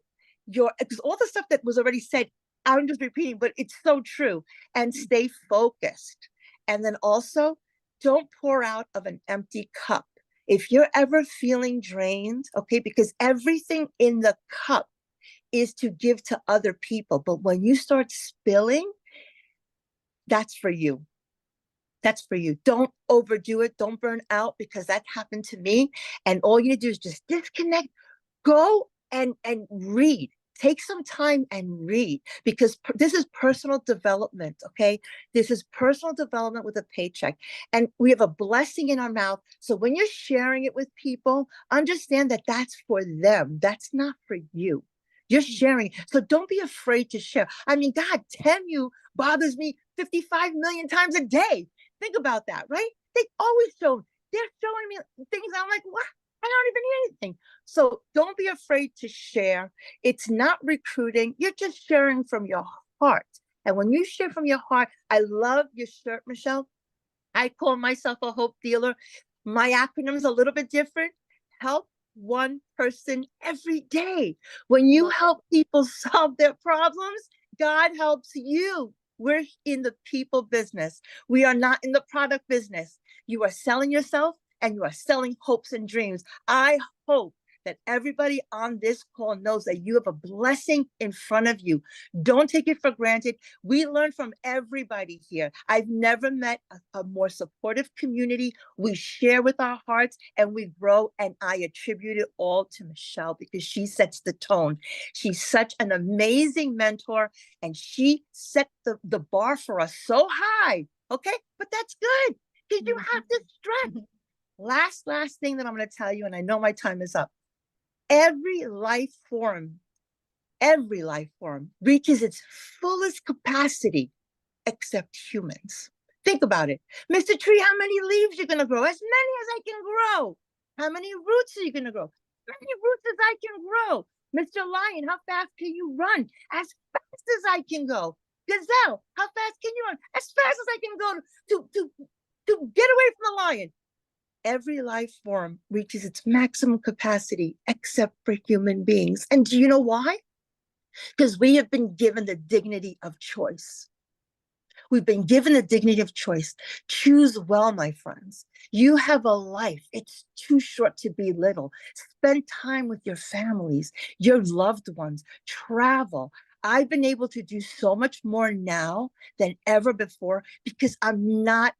Because all the stuff that was already said, I'm just repeating, but it's so true. And stay focused. And then also, don't pour out of an empty cup. If you're ever feeling drained, okay, because everything in the cup is to give to other people. But when you start spilling, that's for you. That's for you. Don't overdo it. Don't burn out, because that happened to me. And all you do is just disconnect, go and read. Take some time and read, because this is personal development, okay? This is personal development with a paycheck. And we have a blessing in our mouth. So when you're sharing it with people, understand that that's for them. That's not for you. You're sharing. So don't be afraid to share. I mean, God, you bothers me 55 million times a day. Think about that, right? They're showing me things. I'm like, what? I don't even need anything. So don't be afraid to share. It's not recruiting. You're just sharing from your heart. And when you share from your heart, I love your shirt, Michelle. I call myself a hope dealer. My acronym is a little bit different. Help one person every day. When you help people solve their problems, God helps you. We're in the people business. We are not in the product business. You are selling yourself, and you are selling hopes and dreams. I hope that everybody on this call knows that you have a blessing in front of you. Don't take it for granted. We learn from everybody here. I've never met a more supportive community. We share with our hearts and we grow. And I attribute it all to Michelle because she sets the tone. She's such an amazing mentor and she set the bar for us so high. Okay, but that's good because you have to stretch. Last thing that I'm going to tell you, and I know my time is up. Every life form reaches its fullest capacity except humans. Think about it. Mr. Tree, how many leaves you're going to grow? As many as I can grow. How many roots are you going to grow? As many roots as I can grow. Mr. Lion, how fast can you run? As fast as I can go. Gazelle, how fast can you run? As fast as I can go to get away from the lion. Every life form reaches its maximum capacity except for human beings. And do you know why? Because we have been given the dignity of choice. We've been given the dignity of choice. Choose well, my friends. You have a life. It's too short to be little. Spend time with your families, your loved ones, travel. I've been able to do so much more now than ever before because I'm not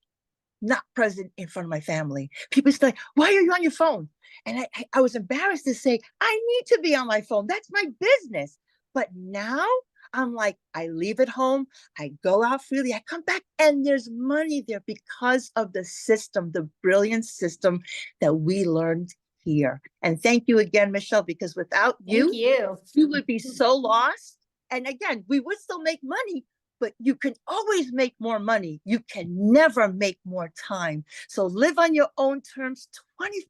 present in front of my family. People say, why are you on your phone? And I was embarrassed to say, I need to be on my phone. That's my business. But now I'm like, I leave it home. I go out freely. I come back and there's money there because of the system, the brilliant system that we learned here. And thank you again, Michelle, because without you, you would be so lost. And again, we would still make money, but you can always make more money. You can never make more time. So live on your own terms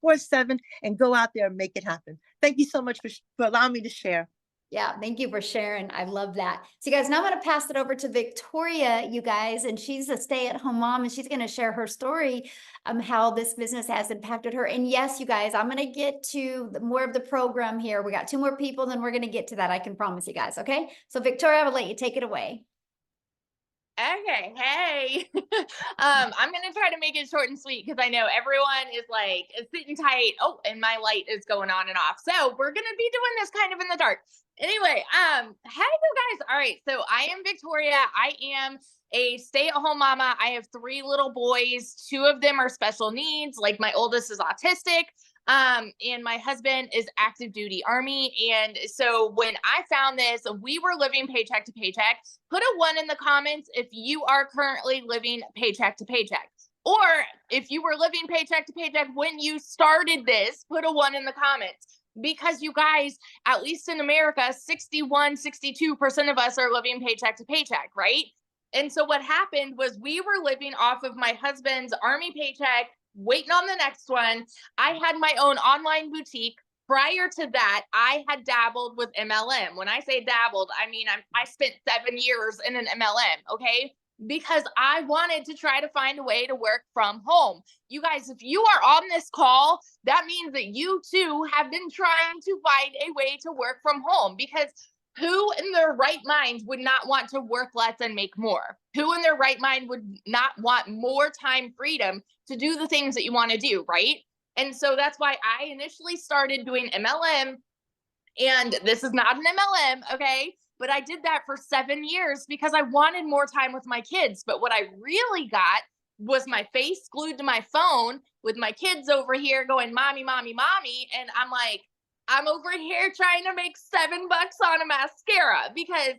24/7 and go out there and make it happen. Thank you so much for allowing me to share. Yeah, thank you for sharing. I love that. So you guys, now I'm going to pass it over to Victoria, you guys, and she's a stay-at-home mom and she's going to share her story, how this business has impacted her. And yes, you guys, I'm going to get to more of the program here. We got 2 more people, then we're going to get to that. I can promise you guys. Okay. So Victoria, I will let you take it away. Okay, hey. I'm gonna try to make it short and sweet because I know everyone is like sitting tight. Oh, and my light is going on and off. So we're gonna be doing this kind of in the dark. Anyway, hey you guys. All right, so I am Victoria. I am a stay-at-home mama. I have 3 little boys. 2 of them are special needs. Like my oldest is autistic. And my husband is active duty Army. And so when I found this, we were living paycheck to paycheck. Put a 1 in the comments if you are currently living paycheck to paycheck. Or if you were living paycheck to paycheck when you started this, put a 1 in the comments. Because you guys, at least in America, 62% of us are living paycheck to paycheck, right? And so what happened was we were living off of my husband's Army paycheck, waiting on the next one. I had my own online boutique. Prior to that, I had dabbled with MLM. When I say dabbled, I mean, I spent 7 years in an MLM, okay? Because I wanted to try to find a way to work from home. You guys, if you are on this call, that means that you too have been trying to find a way to work from home, because who in their right mind would not want to work less and make more? Who in their right mind would not want more time freedom to do the things that you want to do, right? And so that's why I initially started doing MLM. And this is not an MLM, okay? But I did that for 7 years because I wanted more time with my kids. But what I really got was my face glued to my phone with my kids over here going, mommy, mommy, mommy. And I'm like, I'm over here trying to make $7 on a mascara because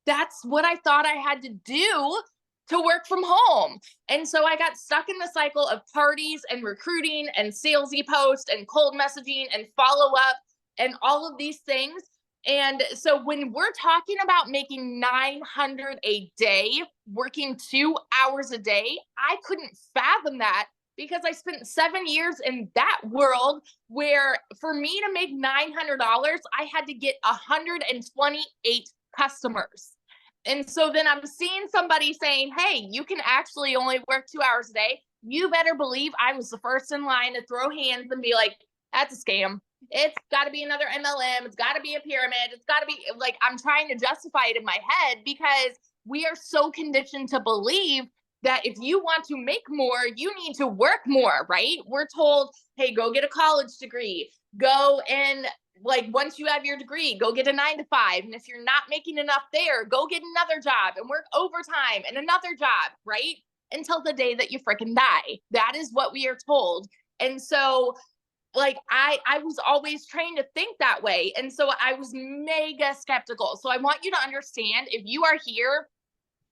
that's what I thought I had to do to work from home. And so I got stuck in the cycle of parties and recruiting and salesy posts and cold messaging and follow up and all of these things. And so when we're talking about making $900 a day, working 2 hours a day, I couldn't fathom that because I spent 7 years in that world where for me to make $900, I had to get 128 customers. And so then I'm seeing somebody saying, hey, you can actually only work 2 hours a day. You better believe I was the first in line to throw hands and be like, that's a scam. It's got to be another MLM. It's got to be a pyramid. It's got to be like, I'm trying to justify it in my head because we are so conditioned to believe that if you want to make more, you need to work more, right? We're told, hey, go get a college degree, go and like once you have your degree, go get a 9 to 5. And if you're not making enough there, go get another job and work overtime and another job, right? Until the day that you freaking die. That is what we are told. And so like I was always trained to think that way. And so I was mega skeptical. So I want you to understand, if you are here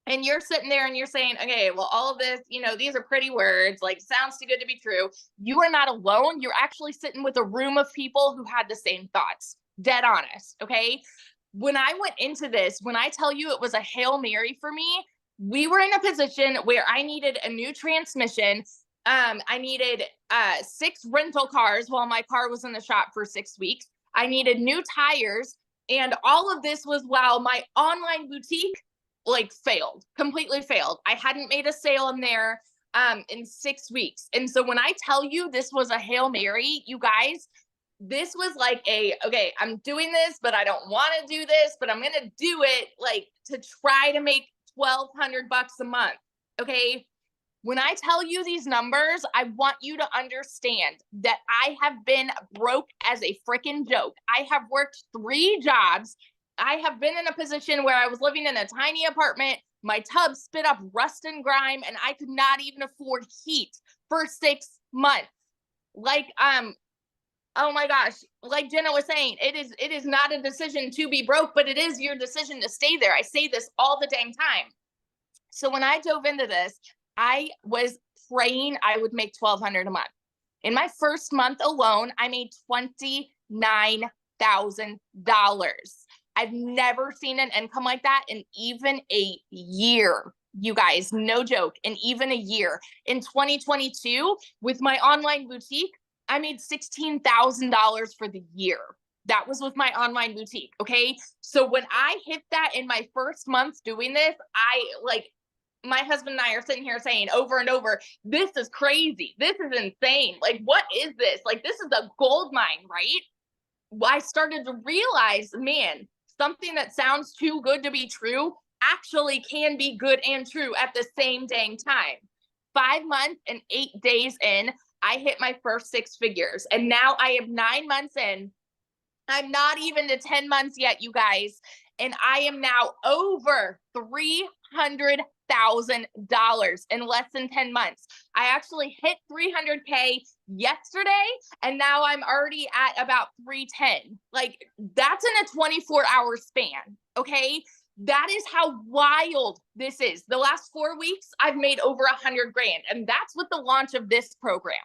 and you're sitting there and you're saying, okay, well, all of this, you know, these are pretty words, like sounds too good to be true. You are not alone. You're actually sitting with a room of people who had the same thoughts. Dead honest. Okay. When I went into this, when I tell you it was a Hail Mary for me, we were in a position where I needed a new transmission. I needed 6 rental cars while my car was in the shop for 6 weeks. I needed new tires. And all of this was while my online boutique like completely failed. I hadn't made a sale in there in 6 weeks. And so when I tell you this was a Hail Mary, you guys, this was like okay, I'm doing this, but I don't want to do this, but I'm going to do it like to try to make $1,200 a month. Okay. When I tell you these numbers, I want you to understand that I have been broke as a freaking joke. I have worked 3 jobs. I have been in a position where I was living in a tiny apartment. My tub spit up rust and grime, and I could not even afford heat for 6 months. Like, oh my gosh, like Jenna was saying, it is not a decision to be broke, but it is your decision to stay there. I say this all the dang time. So when I dove into this, I was praying I would make $1,200 a month. In my first month alone, I made $29,000. I've never seen an income like that in even a year. You guys, no joke, in even a year. In 2022, with my online boutique, I made $16,000 for the year. That was with my online boutique. Okay. So when I hit that in my first month doing this, my husband and I are sitting here saying over and over, this is crazy. This is insane. Like, what is this? Like, this is a gold mine, right? I started to realize, man, something that sounds too good to be true actually can be good and true at the same dang time. 5 months and 8 days in, I hit my first 6 figures. And now I am 9 months in. I'm not even to 10 months yet, you guys. And I am now over $300,000 in less than 10 months. I actually hit 300K yesterday, and now I'm already at about 310. Like, that's in a 24-hour span. Okay. That is how wild this is. The last 4 weeks, I've made over 100 grand. And that's with the launch of this program.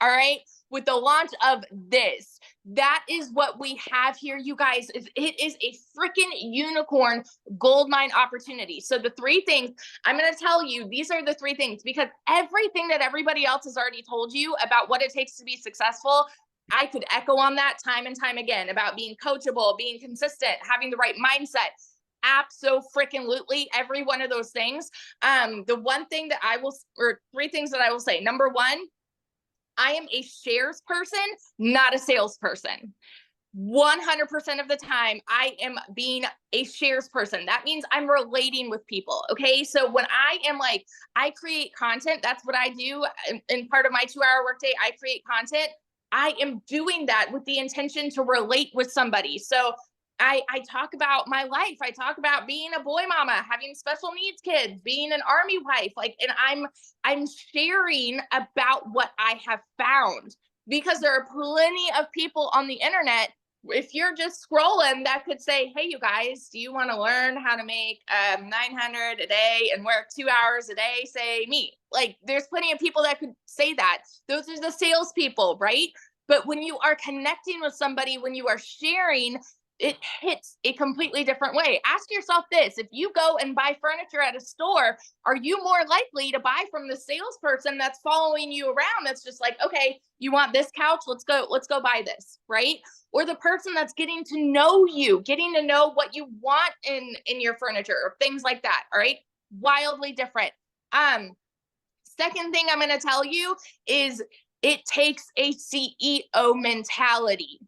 All right. With the launch of this, that is what we have here, you guys. It is a freaking unicorn gold mine opportunity. So the 3 things I'm going to tell you, these are the 3 things, because everything that everybody else has already told you about what it takes to be successful, I could echo on that time and time again about being coachable, being consistent, having the right mindset. Abso-freaking-lutely, every one of those things. The one thing that I will, or 3 things that I will say. Number 1, I am a shares person, not a salesperson. 100% of the time, I am being a shares person. That means I'm relating with people. Okay. So when I am like, I create content, that's what I do. In part of my 2-hour workday, I create content. I am doing that with the intention to relate with somebody. So I talk about my life. I talk about being a boy mama, having special needs kids, being an army wife, and I'm sharing about what I have found, because there are plenty of people on the internet, if you're just scrolling, that could say, hey, you guys, do you want to learn how to make 900 a day and work 2 hours a day? Say me. Like, there's plenty of people that could say that. Those are the salespeople, right? But when you are connecting with somebody, when you are sharing, it hits a completely different way. Ask yourself this: if you go and buy furniture at a store, are you more likely to buy from the salesperson that's following you around, that's just like, okay, you want this couch, let's go buy this, right? Or the person that's getting to know you, getting to know what you want in your furniture or things like that? All right, wildly different. Second thing I'm going to tell you is it takes a CEO mentality.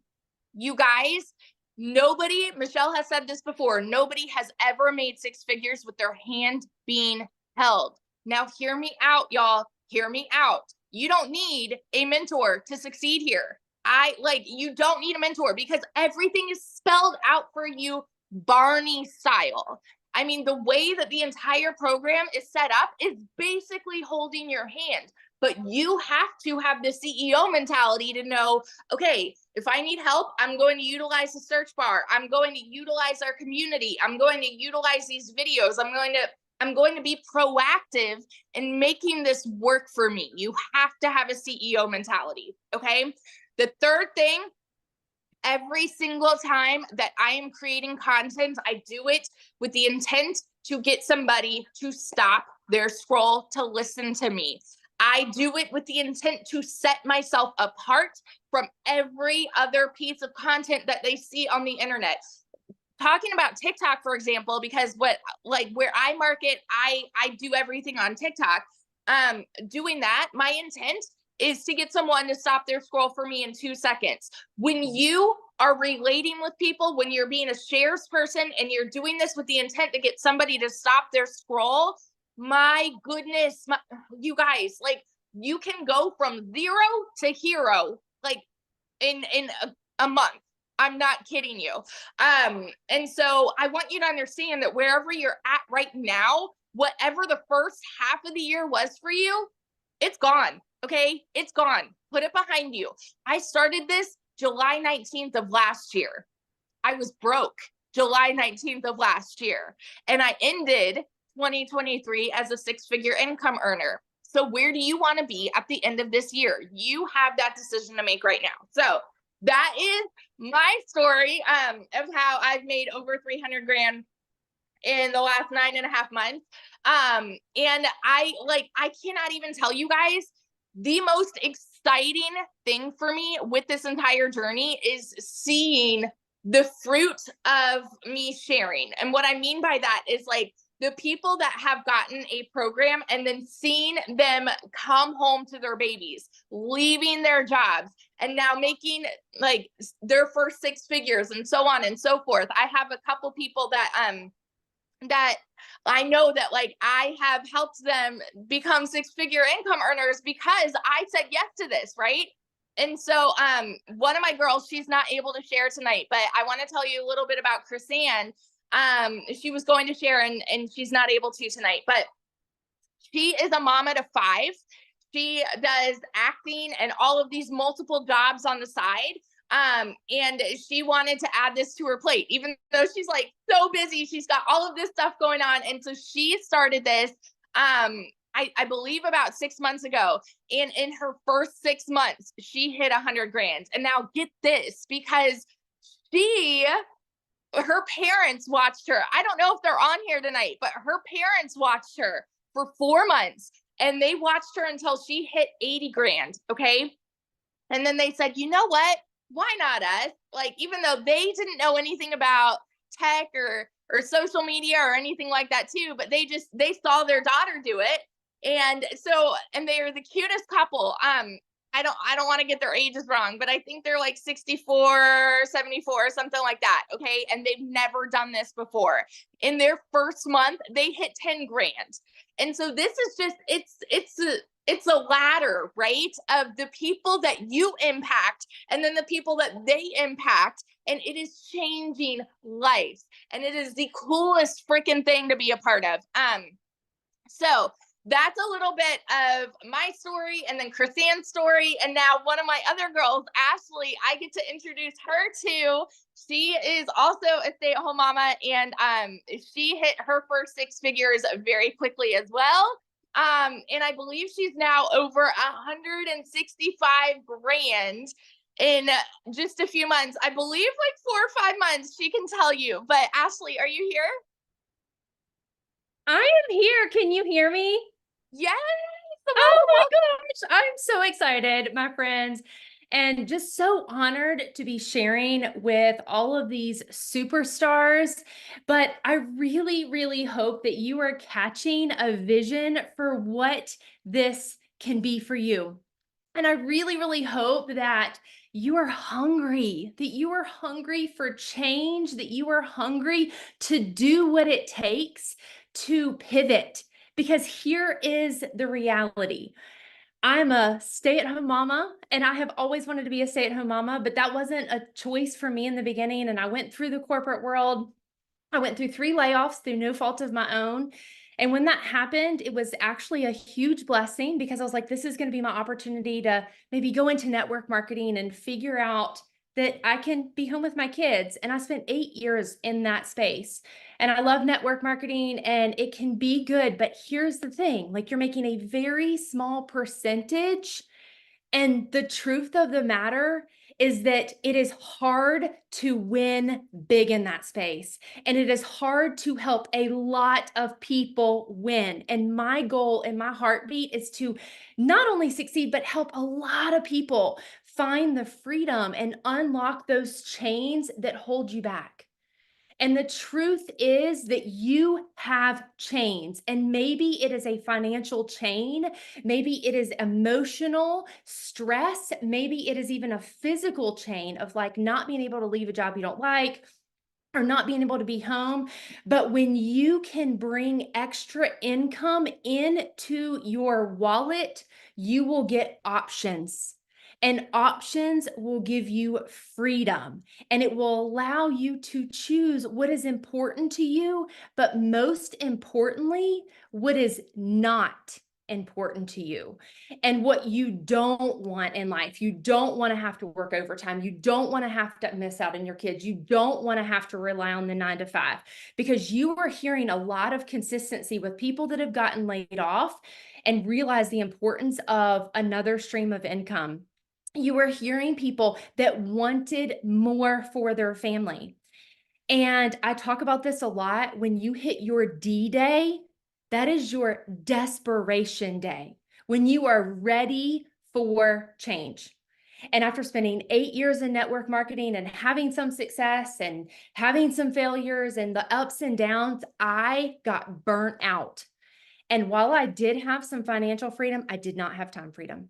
You guys, nobody, Michelle has said this before, nobody has ever made 6 figures with their hand being held. Now, hear me out, y'all. Hear me out. You don't need a mentor to succeed here. you don't need a mentor because everything is spelled out for you Barney style. I mean, the way that the entire program is set up is basically holding your hand. But you have to have the CEO mentality to know, okay, if I need help, I'm going to utilize the search bar. I'm going to utilize our community. I'm going to utilize these videos. I'm going to be proactive in making this work for me. You have to have a CEO mentality, okay? The third thing, every single time that I am creating content, I do it with the intent to get somebody to stop their scroll to listen to me. I do it with the intent to set myself apart from every other piece of content that they see on the internet. Talking about TikTok, for example, because where I market, I do everything on TikTok. Doing that, my intent is to get someone to stop their scroll for me in 2 seconds. When you are relating with people, when you're being a shares person and you're doing this with the intent to get somebody to stop their scroll, my goodness, you guys, like, you can go from 0 to hero, like in a month. I'm not kidding you. And so I want you to understand that wherever you're at right now, whatever the first half of the year was for you, it's gone. Okay. It's gone. Put it behind you. I started this July 19th of last year. I was broke July 19th of last year. And I ended 2023 as a 6-figure income earner. So where do you want to be at the end of this year? You have that decision to make right now. So that is my story of how I've made over 300 grand in the last 9.5 months. And I cannot even tell you guys, the most exciting thing for me with this entire journey is seeing the fruit of me sharing. And what I mean by that is like the people that have gotten a program and then seeing them come home to their babies, leaving their jobs, and now making like their first 6 figures and so on and so forth. I have a couple people that I know that like I have helped them become 6-figure income earners because I said yes to this, right? And so one of my girls, she's not able to share tonight, but I want to tell you a little bit about Chrisanne. She was going to share and she's not able to tonight, but she is a mama to 5. She does acting and all of these multiple jobs on the side. And she wanted to add this to her plate, even though she's like so busy. She's got all of this stuff going on. And so she started this, I believe about 6 months ago. And in her first 6 months, she hit 100 grand. And now get this, because her parents watched her. I don't know if they're on here tonight, but her parents watched her for 4 months and they watched her until she hit 80 grand. Okay. And then they said, you know what? Why not us? Like, even though they didn't know anything about tech or social media or anything like that too, but they saw their daughter do it. And so, and they're the cutest couple. I don't want to get their ages wrong, but I think they're like 64, 74, something like that. Okay. And they've never done this before. In their first month, they hit 10 grand. And so this is just, it's a ladder, right? Of the people that you impact and then the people that they impact. And it is changing lives. And it is the coolest freaking thing to be a part of. So that's a little bit of my story and then Chrisanne's story. And now one of my other girls, Ashley, I get to introduce her to. She is also a stay-at-home mama, and she hit her first 6 figures very quickly as well. And I believe she's now over 165 grand in just a few months. I believe like 4 or 5 months, she can tell you. But Ashley, are you here? I am here. Can you hear me? Yes. Oh my gosh. I'm so excited, my friends, and just so honored to be sharing with all of these superstars. But I really, really hope that you are catching a vision for what this can be for you. And I really, really hope that you are hungry, for change, that you are hungry to do what it takes to pivot. Because here is the reality. I'm a stay-at-home mama, and I have always wanted to be a stay-at-home mama, but that wasn't a choice for me in the beginning. And I went through the corporate world. I went through 3 layoffs through no fault of my own. And when that happened, it was actually a huge blessing because I was like, this is going to be my opportunity to maybe go into network marketing and figure out that I can be home with my kids. And I spent 8 years in that space. And I love network marketing and it can be good. But here's the thing, like you're making a very small percentage. And the truth of the matter is that it is hard to win big in that space. And it is hard to help a lot of people win. And my goal and my heartbeat is to not only succeed, but help a lot of people find the freedom and unlock those chains that hold you back. And the truth is that you have chains, and maybe it is a financial chain, maybe it is emotional stress, maybe it is even a physical chain of like not being able to leave a job you don't like or not being able to be home. But when you can bring extra income into your wallet, you will get options. And options will give you freedom and it will allow you to choose what is important to you, but most importantly, what is not important to you and what you don't want in life. You don't want to have to work overtime. You don't want to have to miss out on your kids. You don't want to have to rely on the 9 to 5 because you are hearing a lot of consistency with people that have gotten laid off and realize the importance of another stream of income. You were hearing people that wanted more for their family. And I talk about this a lot. When you hit your D-Day, that is your desperation day, when you are ready for change. And after spending 8 years in network marketing and having some success and having some failures and the ups and downs, I got burnt out. And while I did have some financial freedom, I did not have time freedom.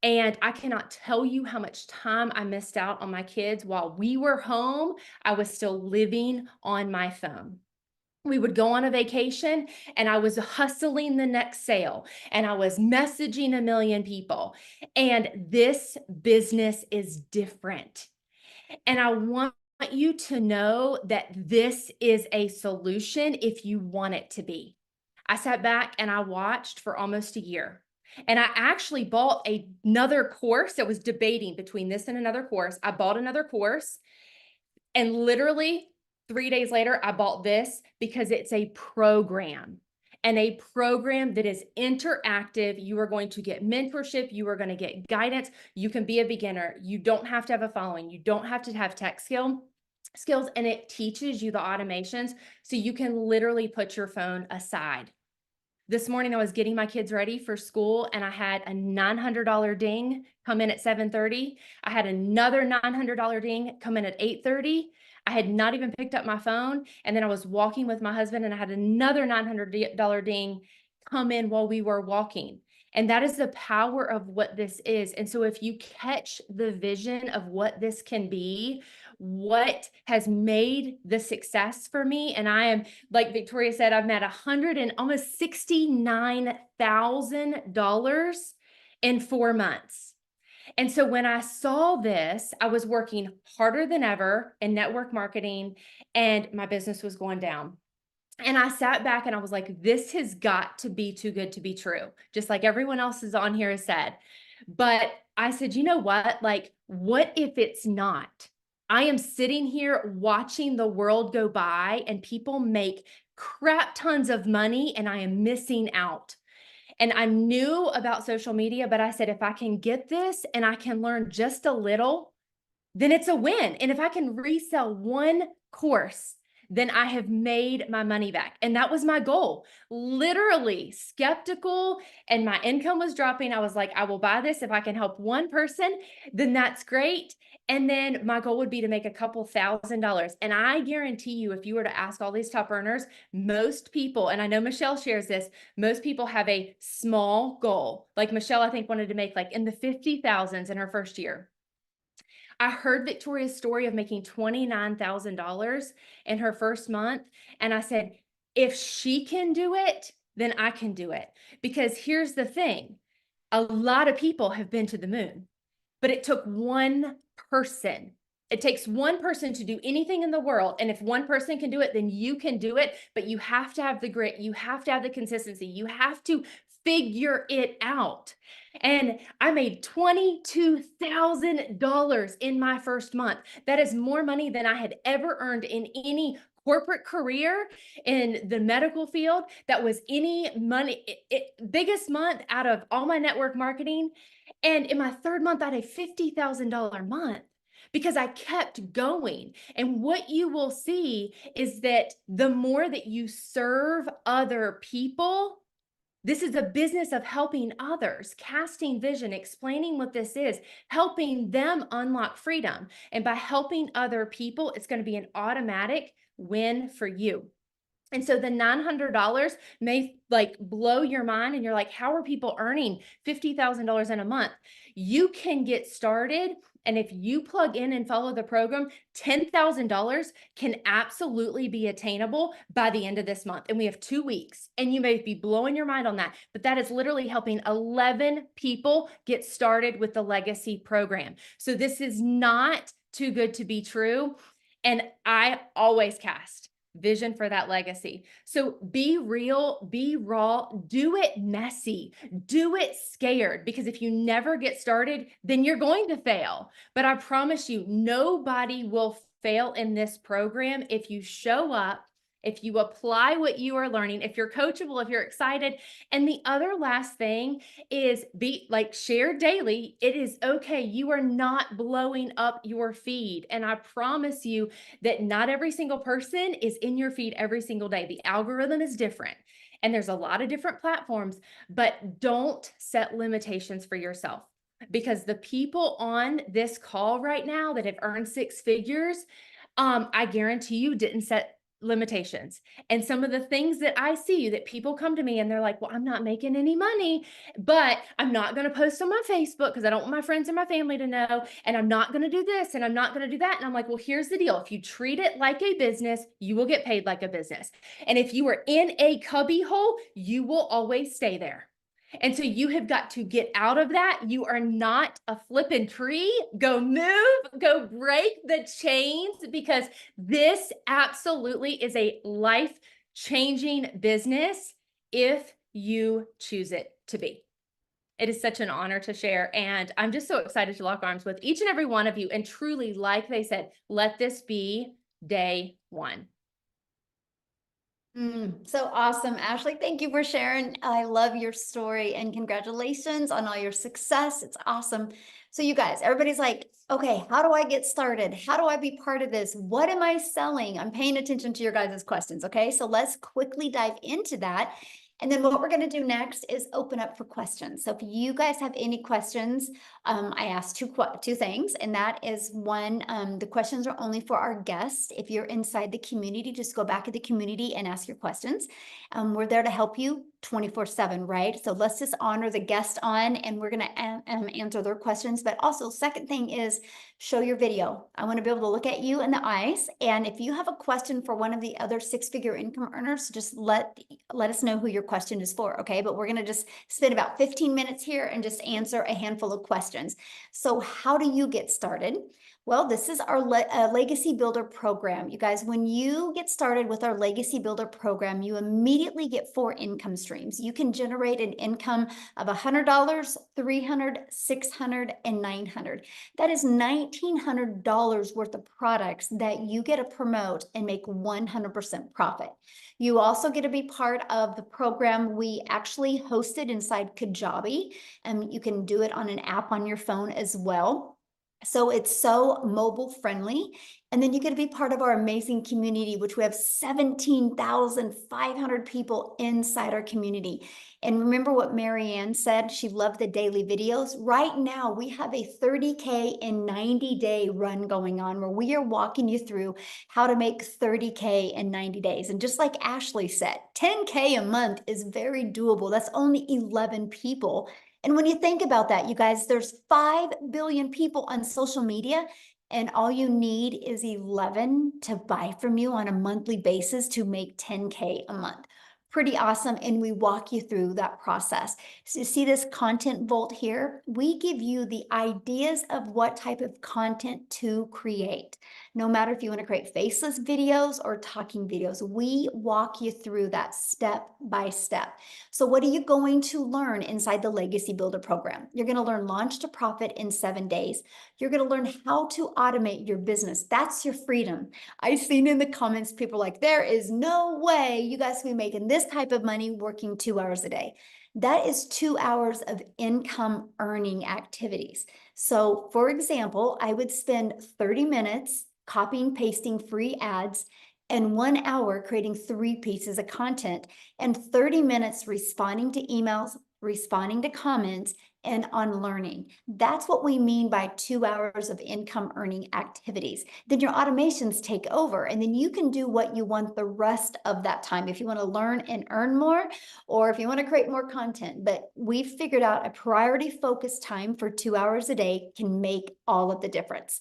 And I cannot tell you how much time I missed out on my kids. While we were home, I was still living on my phone. We would go on a vacation and I was hustling the next sale and I was messaging a million people. And this business is different. And I want you to know that this is a solution if you want it to be. I sat back and I watched for almost a year. And I actually bought another course. I was debating between this and another course. I bought another course and literally 3 days later, I bought this because it's a program and a program that is interactive. You are going to get mentorship. You are going to get guidance. You can be a beginner. You don't have to have a following. You don't have to have tech skills, and it teaches you the automations so you can literally put your phone aside. This morning, I was getting my kids ready for school and I had a $900 ding come in at 7:30. I had another $900 ding come in at 8:30. I had not even picked up my phone. And then I was walking with my husband and I had another $900 ding come in while we were walking. And that is the power of what this is. And so if you catch the vision of what this can be, what has made the success for me, and I am, like Victoria said, I've made almost $69,000 in 4 months. And so when I saw this, I was working harder than ever in network marketing and my business was going down. And I sat back and I was like, this has got to be too good to be true, just like everyone else is on here has said. But I said, you know what? Like, what if it's not? I am sitting here watching the world go by and people make crap tons of money and I am missing out. And I knew about social media, but I said, if I can get this and I can learn just a little, then it's a win. And if I can resell one course, then I have made my money back. And that was my goal. Literally skeptical and my income was dropping. I was like, I will buy this. If I can help one person, then that's great. And then my goal would be to make a couple $1,000s. And I guarantee you, if you were to ask all these top earners, most people, and I know Michelle shares this, most people have a small goal. Like Michelle, I think wanted to make like in the 50,000s in her first year. I heard Victoria's story of making $29,000 in her first month. And I said, if she can do it, then I can do it. Because here's the thing. A lot of people have been to the moon, but it took one person. It takes one person to do anything in the world. And if one person can do it, then you can do it. But you have to have the grit. You have to have the consistency. You have to figure it out. And I made $22,000 in my first month. That is more money than I had ever earned in any corporate career in the medical field. That was any money, biggest month out of all my network marketing. And in my third month, I had a $50,000 month because I kept going. And what you will see is that the more that you serve other people, this is a business of helping others, casting vision, explaining what this is, helping them unlock freedom. And by helping other people, it's going to be an automatic win for you. And so the $900 may like blow your mind and you're like, how are people earning $50,000 in a month? You can get started. And if you plug in and follow the program, $10,000 can absolutely be attainable by the end of this month. And we have 2 weeks, and you may be blowing your mind on that, but that is literally helping 11 people get started with the legacy program. So this is not too good to be true. And I always cast vision for that legacy. So be real, be raw, do it messy, do it scared, because if you never get started, then you're going to fail. But I promise you, nobody will fail in this program if you show up, if you apply what you are learning, if you're coachable, if you're excited. And the other last thing is be like, share daily. It is okay. You are not blowing up your feed. And I promise you that not every single person is in your feed every single day. The algorithm is different. And there's a lot of different platforms, but don't set limitations for yourself, because the people on this call right now that have earned 6 figures, I guarantee you didn't set limitations. And some of the things that I see, that people come to me and they're like, well, I'm not making any money, but I'm not going to post on my Facebook because I don't want my friends and my family to know. And I'm not going to do this and I'm not going to do that. And I'm like, well, here's the deal. If you treat it like a business, you will get paid like a business. And if you are in a cubby hole, you will always stay there. And so you have got to get out of that. You are not a flipping tree. Go move, go break the chains, because this absolutely is a life-changing business if you choose it to be. It is such an honor to share. And I'm just so excited to lock arms with each and every one of you. And truly, like they said, let this be day one. So awesome, Ashley. Thank you for sharing. I love your story and congratulations on all your success. It's awesome. So you guys, everybody's like, okay, how do I get started? How do I be part of this? What am I selling? I'm paying attention to your guys' questions. Okay, so let's quickly dive into that. And then what we're going to do next is open up for questions. So if you guys have any questions, I asked two things, and that is one, the questions are only for our guests. If you're inside the community, just go back to the community and ask your questions. We're there to help you 24/7, right? So let's just honor the guest on, and we're going to answer their questions. But also, second thing is show your video. I want to be able to look at you in the eyes. And if you have a question for one of the other 6-figure income earners, just let us know who your question is for, okay? But we're going to just spend about 15 minutes here and just answer a handful of questions. So how do you get started? Well, this is our Legacy Builder program. You guys, when you get started with our Legacy Builder program, you immediately get 4 income streams. You can generate an income of $100, $300, $600, and $900. That is $1,900 worth of products that you get to promote and make 100% profit. You also get to be part of the program we actually hosted inside Kajabi, and you can do it on an app on your phone as well. So it's so mobile friendly. And then you get to be part of our amazing community, which we have 17,500 people inside our community. And remember what Marianne said, she loved the daily videos. Right now, we have a 30K in 90-day run going on where we are walking you through how to make 30K in 90 days. And just like Ashley said, 10K a month is very doable. That's only 11 people. And when you think about that, you guys, there's 5 billion people on social media, and all you need is 11 to buy from you on a monthly basis to make 10K a month. Pretty awesome. And we walk you through that process. So you see this content vault here? We give you the ideas of what type of content to create. No matter if you want to create faceless videos or talking videos, we walk you through that step by step. So what are you going to learn inside the Legacy Builder program? You're going to learn launch to profit in 7 days. You're going to learn how to automate your business. That's your freedom. I've seen in the comments, people like, there is no way you guys can be making this type of money working 2 hours a day. That is 2 hours of income earning activities. So for example, I would spend 30 minutes copying, pasting free ads and 1 hour creating 3 pieces of content and 30 minutes responding to emails, responding to comments, and on learning. That's what we mean by 2 hours of income earning activities. Then your automations take over, and then you can do what you want the rest of that time. If you want to learn and earn more, or if you want to create more content, but we've figured out a priority focused time for 2 hours a day can make all of the difference.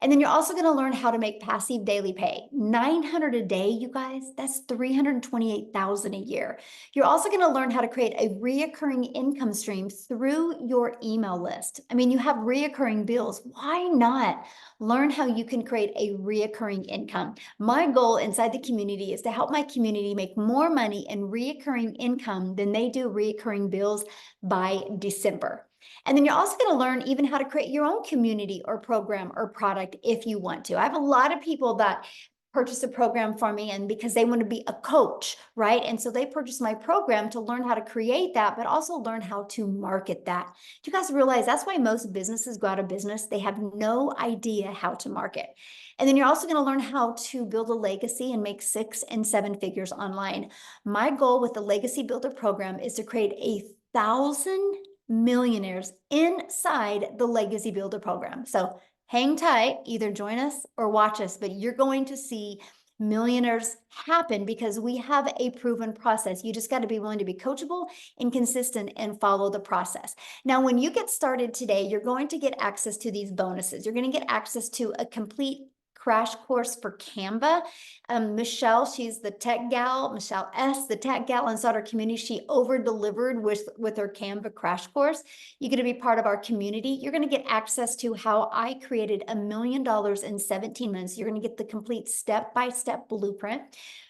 And then you're also going to learn how to make passive daily pay. 900 a day, you guys, that's 328,000 a year. You're also going to learn how to create a reoccurring income stream through your email list. I mean, you have reoccurring bills. Why not learn how you can create a reoccurring income? My goal inside the community is to help my community make more money in reoccurring income than they do reoccurring bills by December. And then you're also going to learn even how to create your own community or program or product if you want to. I have a lot of people that purchase a program for me and because they want to be a coach, right? And so they purchase my program to learn how to create that, but also learn how to market that. Do you guys realize that's why most businesses go out of business? They have no idea how to market. And then you're also going to learn how to build a legacy and make 6 and 7 figures online. My goal with the Legacy Builder program is to create 1,000 millionaires inside the Legacy Builder program. So hang tight, either join us or watch us, but you're going to see millionaires happen because we have a proven process. You just got to be willing to be coachable and consistent and follow the process. Now, when you get started today, you're going to get access to these bonuses. You're going to get access to a complete crash course for Canva. Michelle, she's the tech gal, Michelle S., the tech gal inside our community. She over-delivered with her Canva crash course. You're going to be part of our community. You're going to get access to how I created $1 million in 17 months. You're going to get the complete step-by-step blueprint.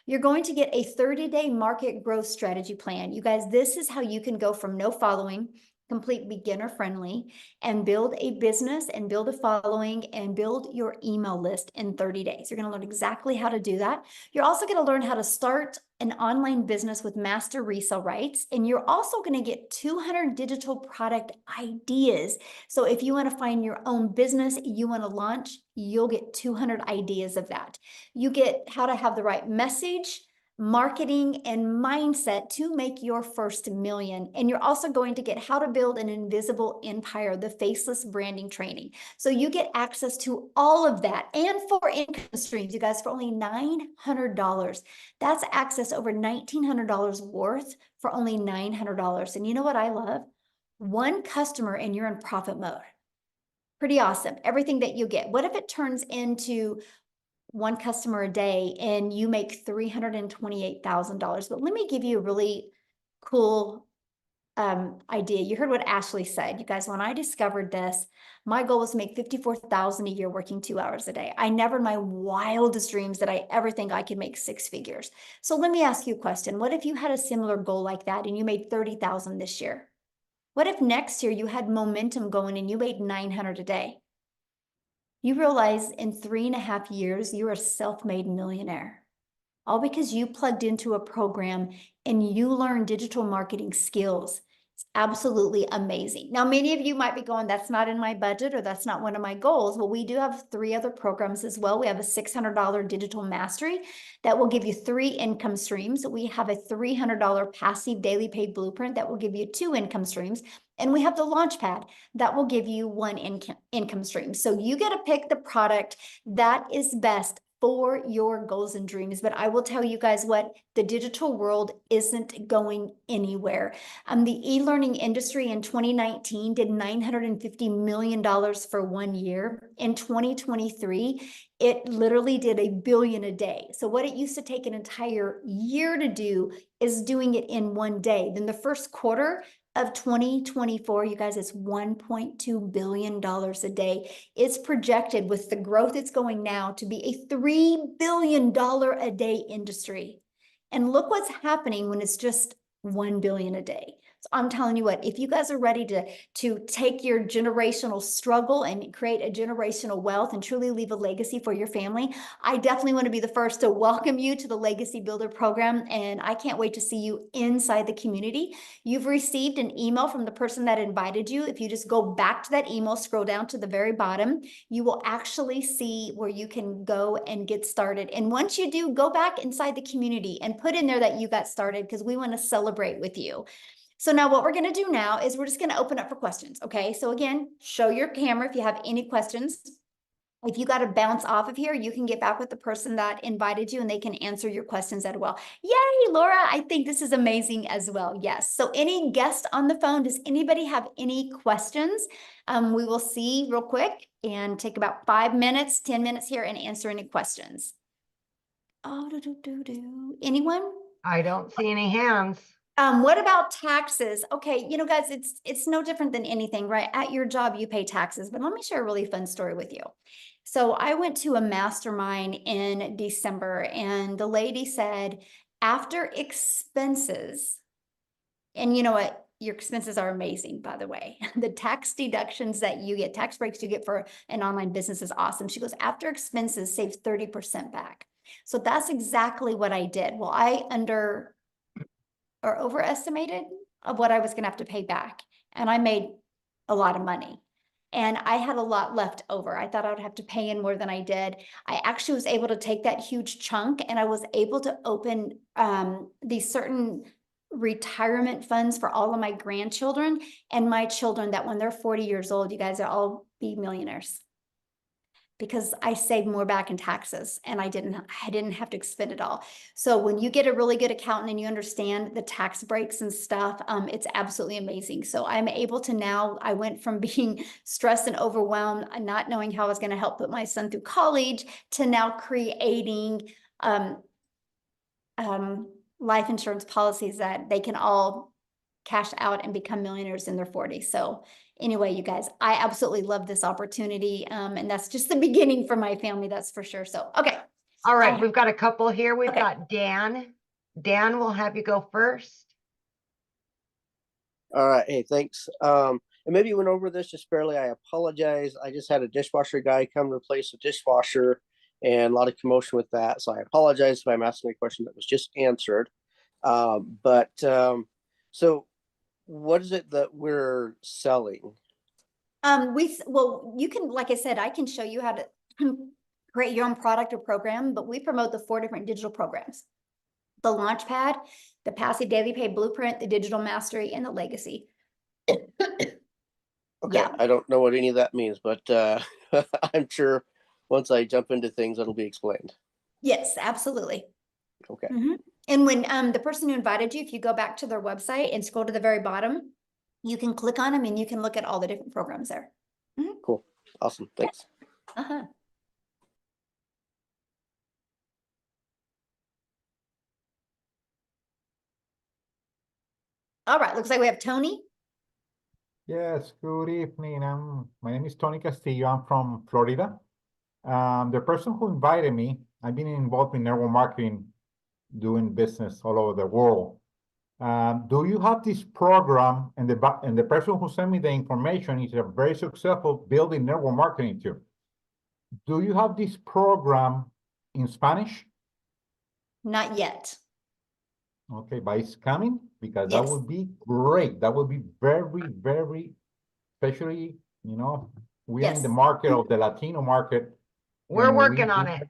You're going to get a 30-day market growth strategy plan. You guys, this is how you can go from no following, complete beginner friendly, and build a business and build a following and build your email list in 30 days. You're going to learn exactly how to do that. You're also going to learn how to start an online business with master resale rights. And you're also going to get 200 digital product ideas. So if you want to find your own business you want to launch, you'll get 200 ideas of that. You get how to have the right message, marketing, and mindset to make your first million. And you're also going to get how to build an invisible empire, the faceless branding training. So you get access to all of that and 4 income streams, you guys, for only $900. That's access over $1,900 worth for only $900. And you know what I love? 1 customer and you're in profit mode. Pretty awesome. Everything that you get. What if it turns into 1 customer a day and you make $328,000? But let me give you a really cool idea. You heard what Ashley said. You guys, when I discovered this, my goal was to make $54,000 a year working 2 hours a day. I never in my wildest dreams did I ever think I could make 6 figures. So let me ask you a question. What if you had a similar goal like that and you made $30,000 this year? What if next year you had momentum going and you made $900 a day? You realize in 3.5 years, you're a self-made millionaire. All because you plugged into a program and you learned digital marketing skills. It's absolutely amazing. Now, many of you might be going, that's not in my budget or that's not one of my goals. Well, we do have 3 other programs as well. We have a $600 digital mastery that will give you 3 income streams. We have a $300 passive daily pay blueprint that will give you 2 income streams. And we have the Launchpad that will give you 1 income stream. So you get to pick the product that is best for your goals and dreams. But I will tell you guys what, the digital world isn't going anywhere. The e-learning industry in 2019 did $950 million for 1 year. In 2023, it literally did $1 billion a day. So what it used to take an entire year to do is doing it in 1 day. Then the first quarter of 2024, you guys, it's $1.2 billion a day. It's projected with the growth it's going now to be a $3 billion a day industry. And look what's happening when it's just 1 billion a day. So I'm telling you what, if you guys are ready to take your generational struggle and create a generational wealth and truly leave a legacy for your family, I definitely want to be the first to welcome you to the Legacy Builder program. And I can't wait to see you inside the community. You've received an email from the person that invited you. If you just go back to that email, scroll down to the very bottom, you will actually see where you can go and get started. And once you do, go back inside the community and put in there that you got started, because we want to celebrate with you. So now what we're going to do now is we're just going to open up for questions. Okay. So again, show your camera if you have any questions. If you got to bounce off of here, you can get back with the person that invited you and they can answer your questions as well. Yay, Laura. I think this is amazing as well. Yes. So any guest on the phone, does anybody have any questions? We will see real quick and take about 5 minutes, 10 minutes here and answer any questions. Oh, anyone? I don't see any hands. What about taxes? Okay, you know, guys, it's no different than anything, right? At your job, you pay taxes, but let me share a really fun story with you. So I went to a mastermind in December and the lady said, after expenses, and you know what? Your expenses are amazing, by the way. The tax deductions that you get, tax breaks you get for an online business is awesome. She goes, after expenses saves 30% back. So that's exactly what I did. Well, I overestimated of what I was going to have to pay back. And I made a lot of money and I had a lot left over. I thought I would have to pay in more than I did. I actually was able to take that huge chunk and I was able to open these certain retirement funds for all of my grandchildren and my children that when they're 40 years old, you guys will all be millionaires. Because I saved more back in taxes and I didn't have to expend it all. So when you get a really good accountant and you understand the tax breaks and stuff, it's absolutely amazing. So I'm able to now, I went from being stressed and overwhelmed and not knowing how I was going to help put my son through college to now creating life insurance policies that they can all cash out and become millionaires in their 40s. So anyway, you guys, I absolutely love this opportunity. And that's just the beginning for my family, that's for sure. So, okay. All right, we've got a couple here. We've Okay. got Dan. Dan, we'll have you go first. All right. Hey, thanks. And maybe you went over this just barely. I apologize. I just had a dishwasher guy come replace a dishwasher and a lot of commotion with that. So I apologize if I'm asking a question that was just answered. So what is it that we're selling? Well, you can, like I said, I can show you how to create your own product or program, but we promote the 4 different digital programs: the Launchpad, the Passive Daily Pay Blueprint, the Digital Mastery, and the Legacy. Okay, Yeah. I don't know what any of that means, but I'm sure once I jump into things, it'll be explained. Yes, absolutely. Okay. And when the person who invited you, if you go back to their website and scroll to the very bottom, you can click on them and you can look at all the different programs there. Cool. Awesome. Thanks. All right, looks like we have Tony. Yes, good evening. My name is Tony Castillo. I'm from Florida. The person who invited me, I've been involved in network marketing, doing business all over the world. Do you have this program? And the person who sent me the information is a very successful building network marketing too. Do you have this program in Spanish? Not yet. Okay, but it's coming, because Yes. that would be great. That would be very, very, especially, you know, we are in the Yes. market of the Latino market. We're and working on it.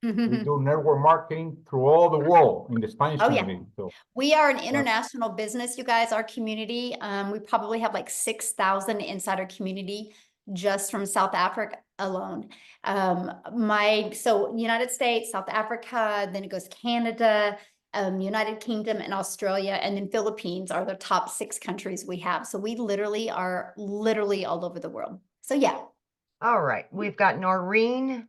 We do network marketing through all the world in the Spanish Oh, yeah. community. So We are an international business, you guys, our community. We probably have like 6,000 inside our community. just from South Africa alone. So United States, South Africa, then it goes Canada, United Kingdom and Australia, and then Philippines are the top 6 countries we have. So we literally are all over the world. So yeah. All right, we've got Noreen.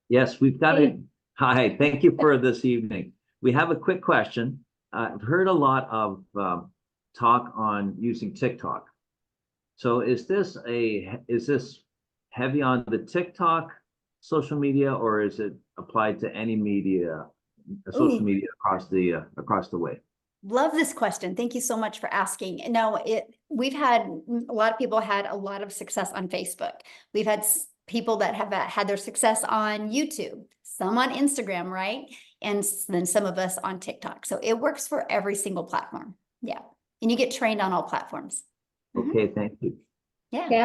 Yes, we've got it. Hi, thank you for this evening. We have a quick question. I've heard a lot of talk on using TikTok. So is this heavy on the TikTok social media, or is it applied to any media, social media across the way? Love this question. Thank you so much for asking. No, we've had a lot of people had a lot of success on Facebook. We've had people that have had their success on YouTube, some on Instagram, right? And then some of us on TikTok. So it works for every single platform. Yeah. And you get trained on all platforms. Okay, thank you. Yeah. Okay,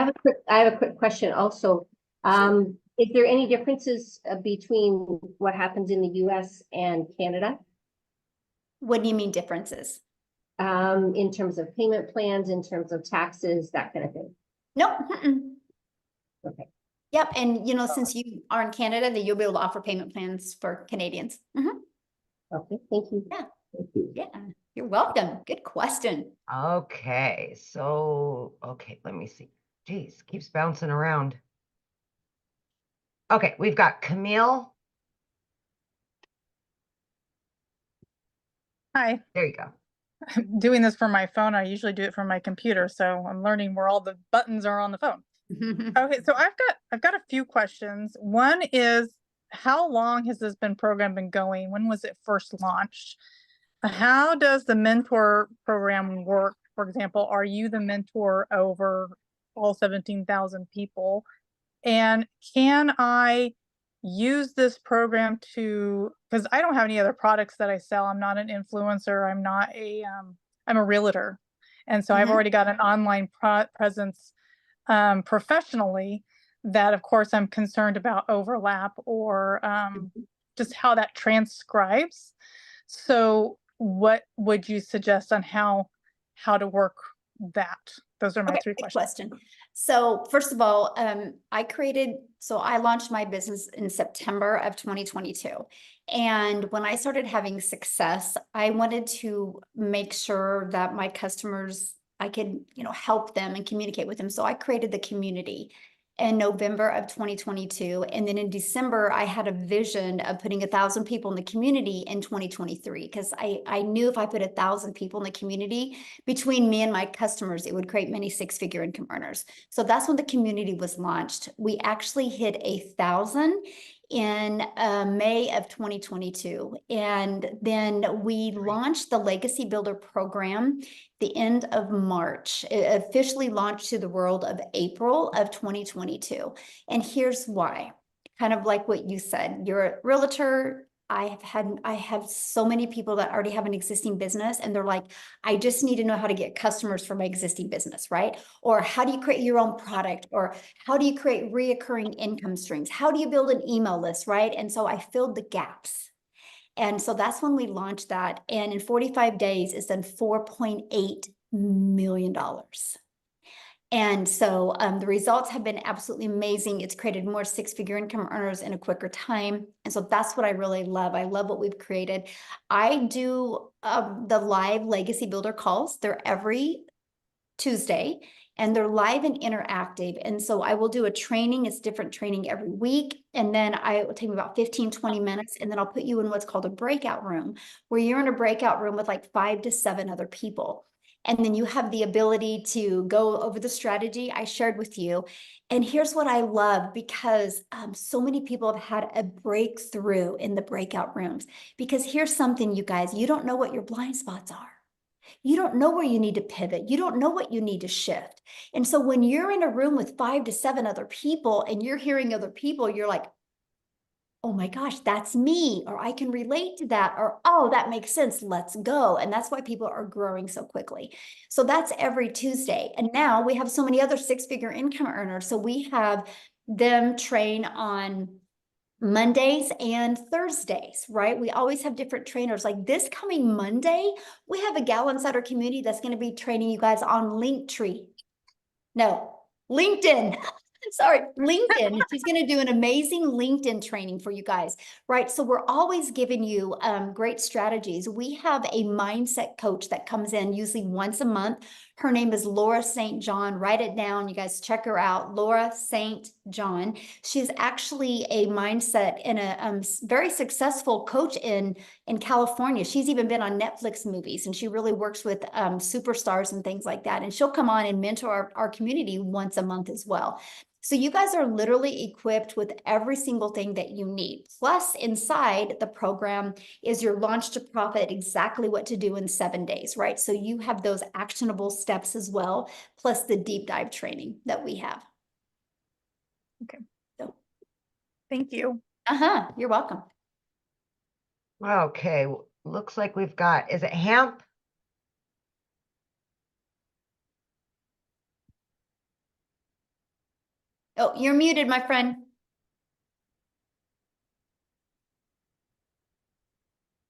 I have a quick question also. Is there any differences between what happens in the US and Canada? What do you mean differences? In terms of payment plans, in terms of taxes, that kind of thing? Nope. Okay. Yep. And since you are in Canada, then you'll be able to offer payment plans for Canadians. Okay, thank you. Yeah. Thank you. Yeah. You're welcome. Good question. Okay, so, let me see. Geez, keeps bouncing around. Okay, we've got Camille. Hi. There you go. I'm doing this from my phone. I usually do it from my computer, so I'm learning where all the buttons are on the phone. Okay, so I've got a few questions. One is, how long has this program been going? When was it first launched? How does the mentor program work? For example, are you the mentor over all 17,000 people? And can I use this program because I don't have any other products that I sell. I'm not an influencer. I'm a realtor. And so I've already got an online presence professionally that, of course, I'm concerned about overlap or just how that transcribes. So what would you suggest on how to work that? Those are my 3 questions. Question. So first of all, I launched my business in September of 2022. And when I started having success, I wanted to make sure that my customers, I could, help them and communicate with them. So I created the community in November of 2022. And then in December, I had a vision of putting 1,000 people in the community in 2023, because I knew if I put 1,000 people in the community between me and my customers, it would create many 6-figure income earners. So that's when the community was launched. We actually hit 1,000 in May of 2022. And then we launched the Legacy Builder program the end of March. It officially launched to the world of April of 2022. And here's why. Kind of like what you said, you're a realtor. I have so many people that already have an existing business, and they're like, I just need to know how to get customers for my existing business, right? Or how do you create your own product? Or how do you create reoccurring income streams? How do you build an email list, right? And so I filled the gaps. And so that's when we launched that. And in 45 days, it's done $4.8 million. And so the results have been absolutely amazing. It's created more 6-figure income earners in a quicker time. And so that's what I really love. I love what we've created. I do the live Legacy Builder calls. They're every Tuesday, and they're live and interactive. And so I will do a training. It's different training every week. And then it will take me about 15, 20 minutes. And then I'll put you in what's called a breakout room, where you're in a breakout room with like 5 to 7 other people. And then you have the ability to go over the strategy I shared with you. And here's what I love, because so many people have had a breakthrough in the breakout rooms. Because here's something, you guys, you don't know what your blind spots are. You don't know where you need to pivot. You don't know what you need to shift. And so when you're in a room with 5 to 7 other people and you're hearing other people, you're like, oh my gosh, that's me, or I can relate to that, or, oh, that makes sense, let's go. And that's why people are growing so quickly. So that's every Tuesday. And now we have so many other 6-figure income earners. So we have them train on Mondays and Thursdays, right? We always have different trainers. Like this coming Monday, we have a gal inside our community that's going to be training you guys on Linktree. No, LinkedIn. Sorry, LinkedIn. She's going to do an amazing LinkedIn training for you guys, right? So we're always giving you great strategies. We have a mindset coach that comes in usually once a month. Her name is Laura St. John. Write it down. You guys check her out. Laura St. John. She's actually a mindset and a very successful coach in California. She's even been on Netflix movies, and she really works with superstars and things like that. And she'll come on and mentor our community once a month as well. So you guys are literally equipped with every single thing that you need. Plus, inside the program is your launch to profit, exactly what to do in 7 days, right? So you have those actionable steps as well, plus the deep dive training that we have. Okay. So, Thank you. you're welcome. Okay, looks like we've got, is it Hemp? Oh, you're muted, my friend.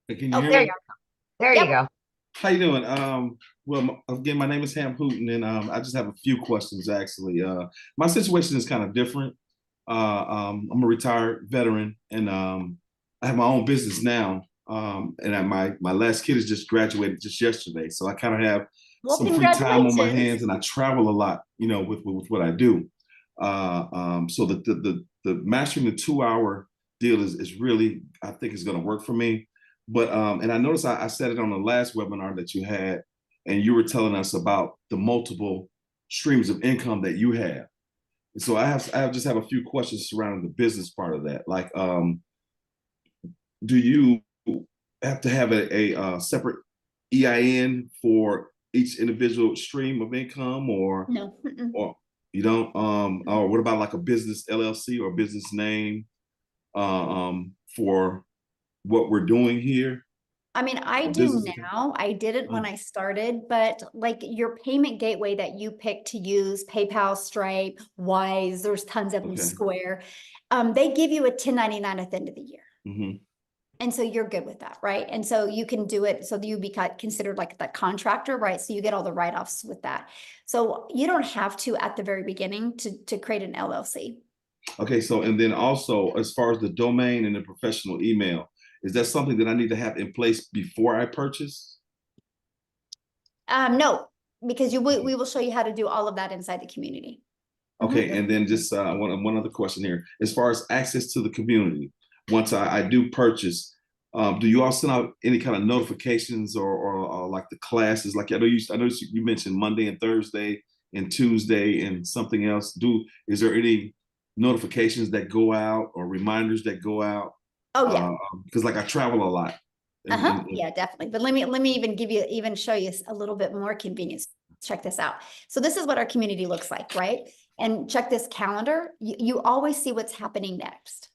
Can you Oh, hear there me? you are. There you go. How you doing? Well, again, my name is Ham Hooten, and I just have a few questions actually. My situation is kind of different. I'm a retired veteran, and I have my own business now. And my last kid has just graduated just yesterday, so I kind of have Well, some free time on my congratulations. hands, and I travel a lot, you know, with what I do. So the mastering the 2 hour deal is really, I think, is going to work for me. But and I noticed I said it on the last webinar that you had, and you were telling us about the multiple streams of income that you have. And so I just have a few questions surrounding the business part of that. Like, do you have to have a separate EIN for each individual stream of income, or No. or you don't? Or what about like a business LLC or business name for what we're doing here? I mean, I do Business account? now. I didn't when I started, but like your payment gateway that you pick to use, PayPal, Stripe, Wise, there's tons of them, Okay. Square. They give you a 1099 at the end of the year. Mm-hmm. And so you're good with that, right? And so you can do it. So you be considered like the contractor, right? So you get all the write-offs with that. So you don't have to at the very beginning to create an LLC. Okay, so and then also as far as the domain and the professional email, is that something that I need to have in place before I purchase? No, because we will show you how to do all of that inside the community. Okay, and then just one other question here. As far as access to the community, once I do purchase, do you all send out any kind of notifications or like the classes? Like I know you mentioned Monday and Thursday and Tuesday and something else. Is there any notifications that go out or reminders that go out? Oh yeah. Because like I travel a lot. Yeah, definitely. But let me even show you a little bit more convenience. Check this out. So this is what our community looks like, right? And check this calendar. You always see what's happening next,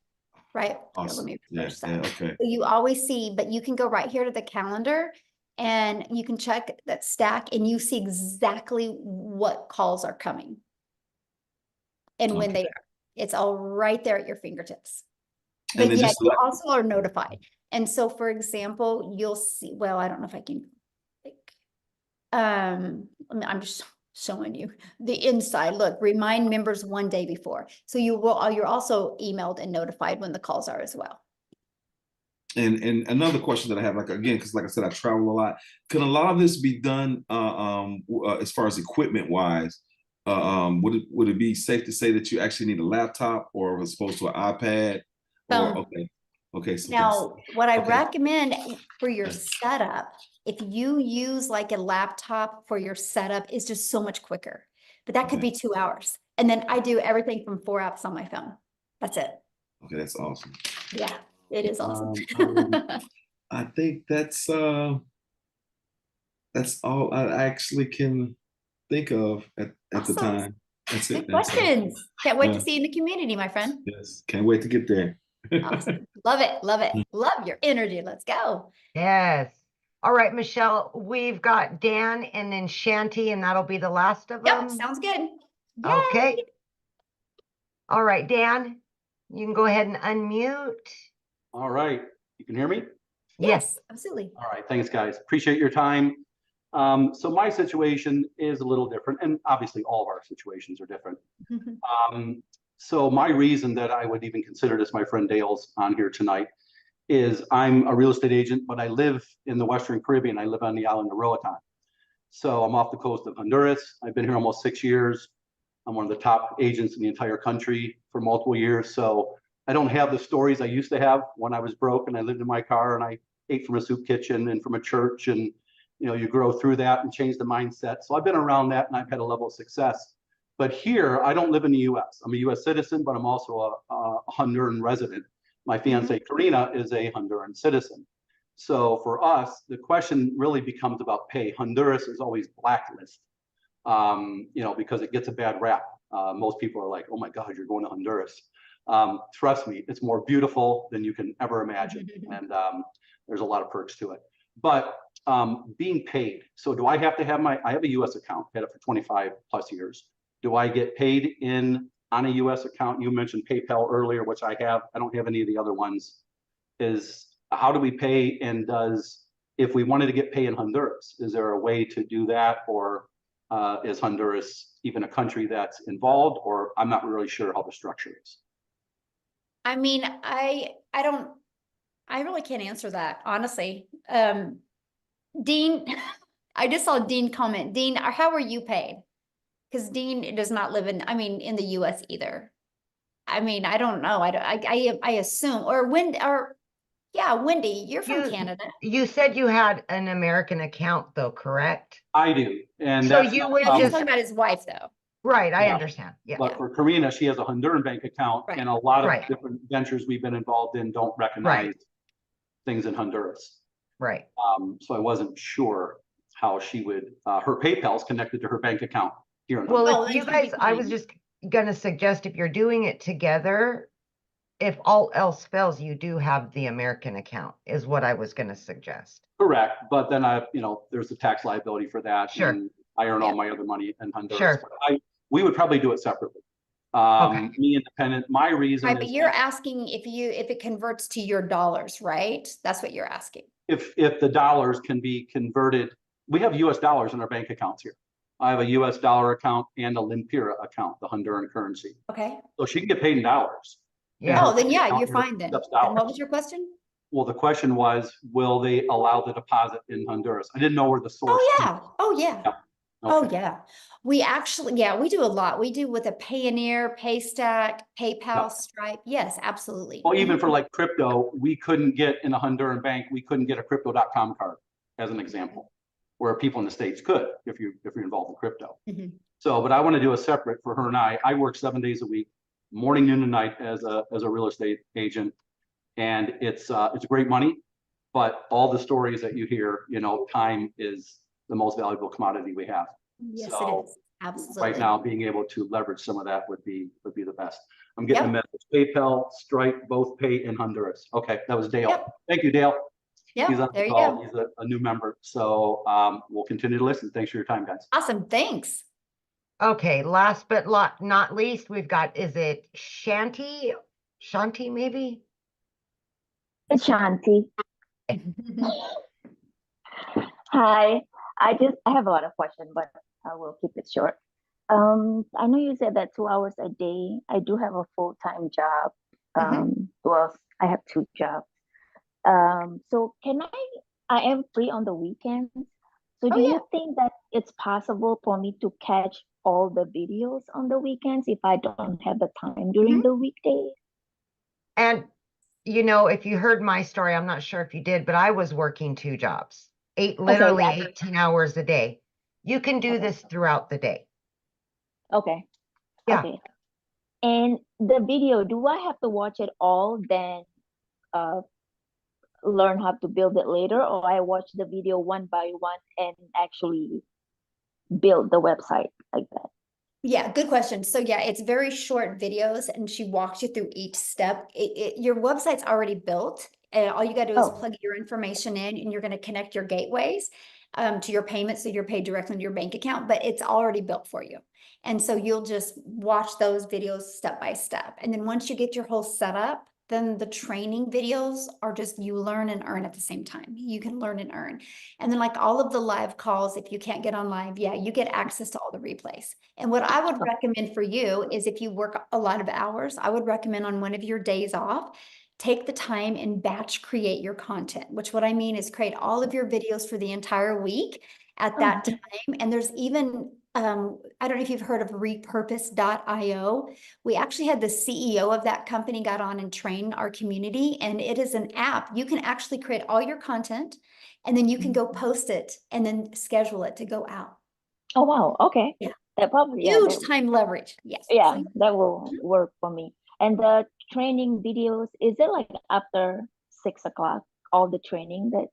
right? Awesome. Here, let me refresh that. Okay. So you always see, but you can go right here to the calendar and you can check that stack and you see exactly what calls are coming and when they are. It's all right there at your fingertips. But yeah, you also are notified. And so, for example, you'll see, well, I don't know if I can, like, I'm just showing you the inside. Look, remind members 1 day before. So you're also emailed and notified when the calls are as well. And another question that I have, like again, because like I said, I travel a lot. Can a lot of this be done as far as equipment wise? Would it be safe to say that you actually need a laptop or as opposed to an iPad? Or okay. So now, what I recommend for your setup, if you use like a laptop for your setup, is just so much quicker. But that could be 2 hours. And then I do everything from 4 apps on my phone. That's it. Okay, that's awesome. Yeah, it is awesome. I think that's all I actually can think of at the time. That's it. Good questions. Can't wait to see you in the community, my friend. Yes, can't wait to get there. Awesome. Love it. Love it. Love your energy. Let's go. Yes. All right, Michelle, we've got Dan and then Shanti, and that'll be the last of them. Yep, sounds good. Okay. All right, Dan. You can go ahead and unmute. All right, you can hear me? Yes. Absolutely. All right, thanks, guys. Appreciate your time. So my situation is a little different, and obviously all of our situations are different. So my reason that I would even consider this, my friend Dale's on here tonight, is I'm a real estate agent, but I live in the Western Caribbean. I live on the island of Roatan. So I'm off the coast of Honduras. I've been here almost 6 years. I'm one of the top agents in the entire country for multiple years. So I don't have the stories I used to have when I was broke and I lived in my car and I ate from a soup kitchen and from a church, and you grow through that and change the mindset. So I've been around that and I've had a level of success. But here, I don't live in the US. I'm a US citizen, but I'm also a Honduran resident. My fiance, Karina, is a Honduran citizen. So for us, the question really becomes about pay. Honduras is always blacklisted, because it gets a bad rap. Most people are like, oh my God, you're going to Honduras. Trust me, it's more beautiful than you can ever imagine. And there's a lot of perks to it. But being paid. So do I have to have I have a US account, had it for 25 plus years. Do I get paid on a US account? You mentioned PayPal earlier, which I have. I don't have any of the other ones. How do we pay? And if we wanted to get paid in Honduras, is there a way to do that? Or is Honduras even a country that's involved? Or I'm not really sure how the structure is. I mean, I really can't answer that, honestly. Dean, I just saw Dean comment. Dean, how are you paid? Because Dean does not live in the US either. I mean, I don't know. I assume, Wendy, you're from Canada. You said you had an American account though, correct? I do. And so that's you would he's talking about his wife though. Right, I understand. Yeah. But for Karina, she has a Honduran bank account, and a lot of different ventures we've been involved in don't recognize things in Honduras. Right. So I wasn't sure how she would, her PayPal's connected to her bank account here in Honduras. Honduras. If you guys, I was just gonna suggest if you're doing it together, if all else fails, you do have the American account, is what I was gonna suggest. Correct, but then there's a tax liability for that. Sure. And I earn all my other money in Honduras. Sure. But we would probably do it separately. Me independent. My reason Right, is but you're asking if it converts to your dollars, right? That's what you're asking. if the dollars can be converted. We have US dollars in our bank accounts here. I have a US dollar account and a Limpira account, the Honduran currency. Okay. So she can get paid in dollars. Yeah. Oh, then yeah, you're fine then. And what was your question? Well, the question was, will they allow the deposit in Honduras? I didn't know where the source. Oh yeah. Oh yeah. Yeah. Okay. Oh yeah. We actually, we do a lot. We do with a Payoneer, Paystack, PayPal, Stripe. Yes, absolutely. Well, even for like crypto, we couldn't get in a Honduran bank, we couldn't get a crypto.com card, as an example, where people in the States could if you're involved in crypto. So, but I want to do a separate for her and I work 7 days a week, morning, noon, and night as a real estate agent. And it's great money, but all the stories that you hear, time is the most valuable commodity we have. Yes, so it is. Absolutely. Right now, being able to leverage some of that would be the best. I'm getting a message. PayPal, Stripe, both pay in Honduras. Okay, that was Dale. Thank you, Dale. Yeah, He's on there the you call. go. He's a new member. So we'll continue to listen. Thanks for your time, guys. Awesome. Thanks. Okay, last but not least, we've got, is it Shanti? Shanti, maybe? It's Shanti. Hi, I have a lot of questions, but I will keep it short. I know you said that 2 hours a day. I do have a full-time job. Well, I have 2 jobs. So I am free on the weekends. So do you think that it's possible for me to catch all the videos on the weekends if I don't have the time during the weekdays? And if you heard my story, I'm not sure if you did, but I was working 2 jobs, literally 18 hours a day. You can do this throughout the day. Okay. Yeah. Okay. And the video, do I have to watch it all, then learn how to build it later, or I watch the video one by one and actually build the website like that? Yeah, good question. So yeah, it's very short videos and she walks you through each step. Your website's already built and all you got to do is plug your information in and you're going to connect your gateways. to your payment. So you're paid directly into your bank account, but it's already built for you. And so you'll just watch those videos step by step. And then once you get your whole setup, then the training videos are just you learn and earn at the same time. You can learn and earn. And then like all of the live calls, if you can't get on live, yeah, you get access to all the replays. And what I would recommend for you is if you work a lot of hours, I would recommend on one of your days off, take the time and batch create your content, which what I mean is create all of your videos for the entire week at that time. And there's even, I don't know if you've heard of repurpose.io. We actually had the CEO of that company got on and trained our community, and it is an app. You can actually create all your content and then you can go post it and then schedule it to go out. Oh, wow. Okay. Yeah. That probably, yeah, Huge that, time leverage. Yes. yeah, So, that will work for me. And the training videos, is it like after 6 o'clock, all the training that?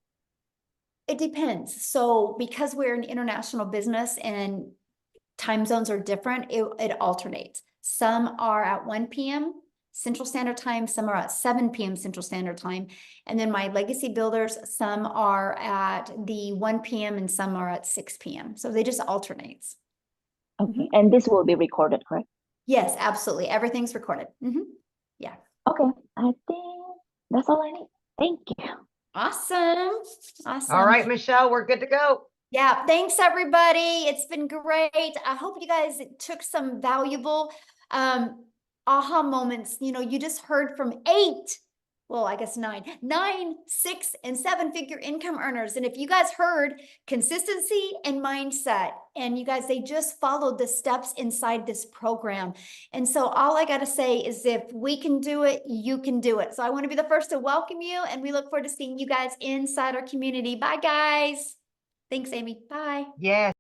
it depends. So because we're an international business and time zones are different, it alternates. Some are at 1 p.m. Central Standard Time, some are at 7 p.m. Central Standard Time. And then my legacy builders, some are at the 1 p.m. and some are at 6 p.m. So they just alternates. Okay. And this will be recorded, correct? Yes, absolutely. Everything's recorded. Yeah. Okay. I think that's all I need. Thank you. Awesome. Awesome. All right, Michelle, we're good to go. Yeah, thanks everybody. It's been great. I hope you guys took some valuable aha moments. You know, you just heard from 8, well, I guess 9, 6, and 7-figure income earners. And if you guys heard consistency and mindset, and you guys, they just followed the steps inside this program. And so all I got to say is if we can do it, you can do it. So I want to be the first to welcome you, and we look forward to seeing you guys inside our community. Bye, guys. Thanks, Amy. Bye. Yes.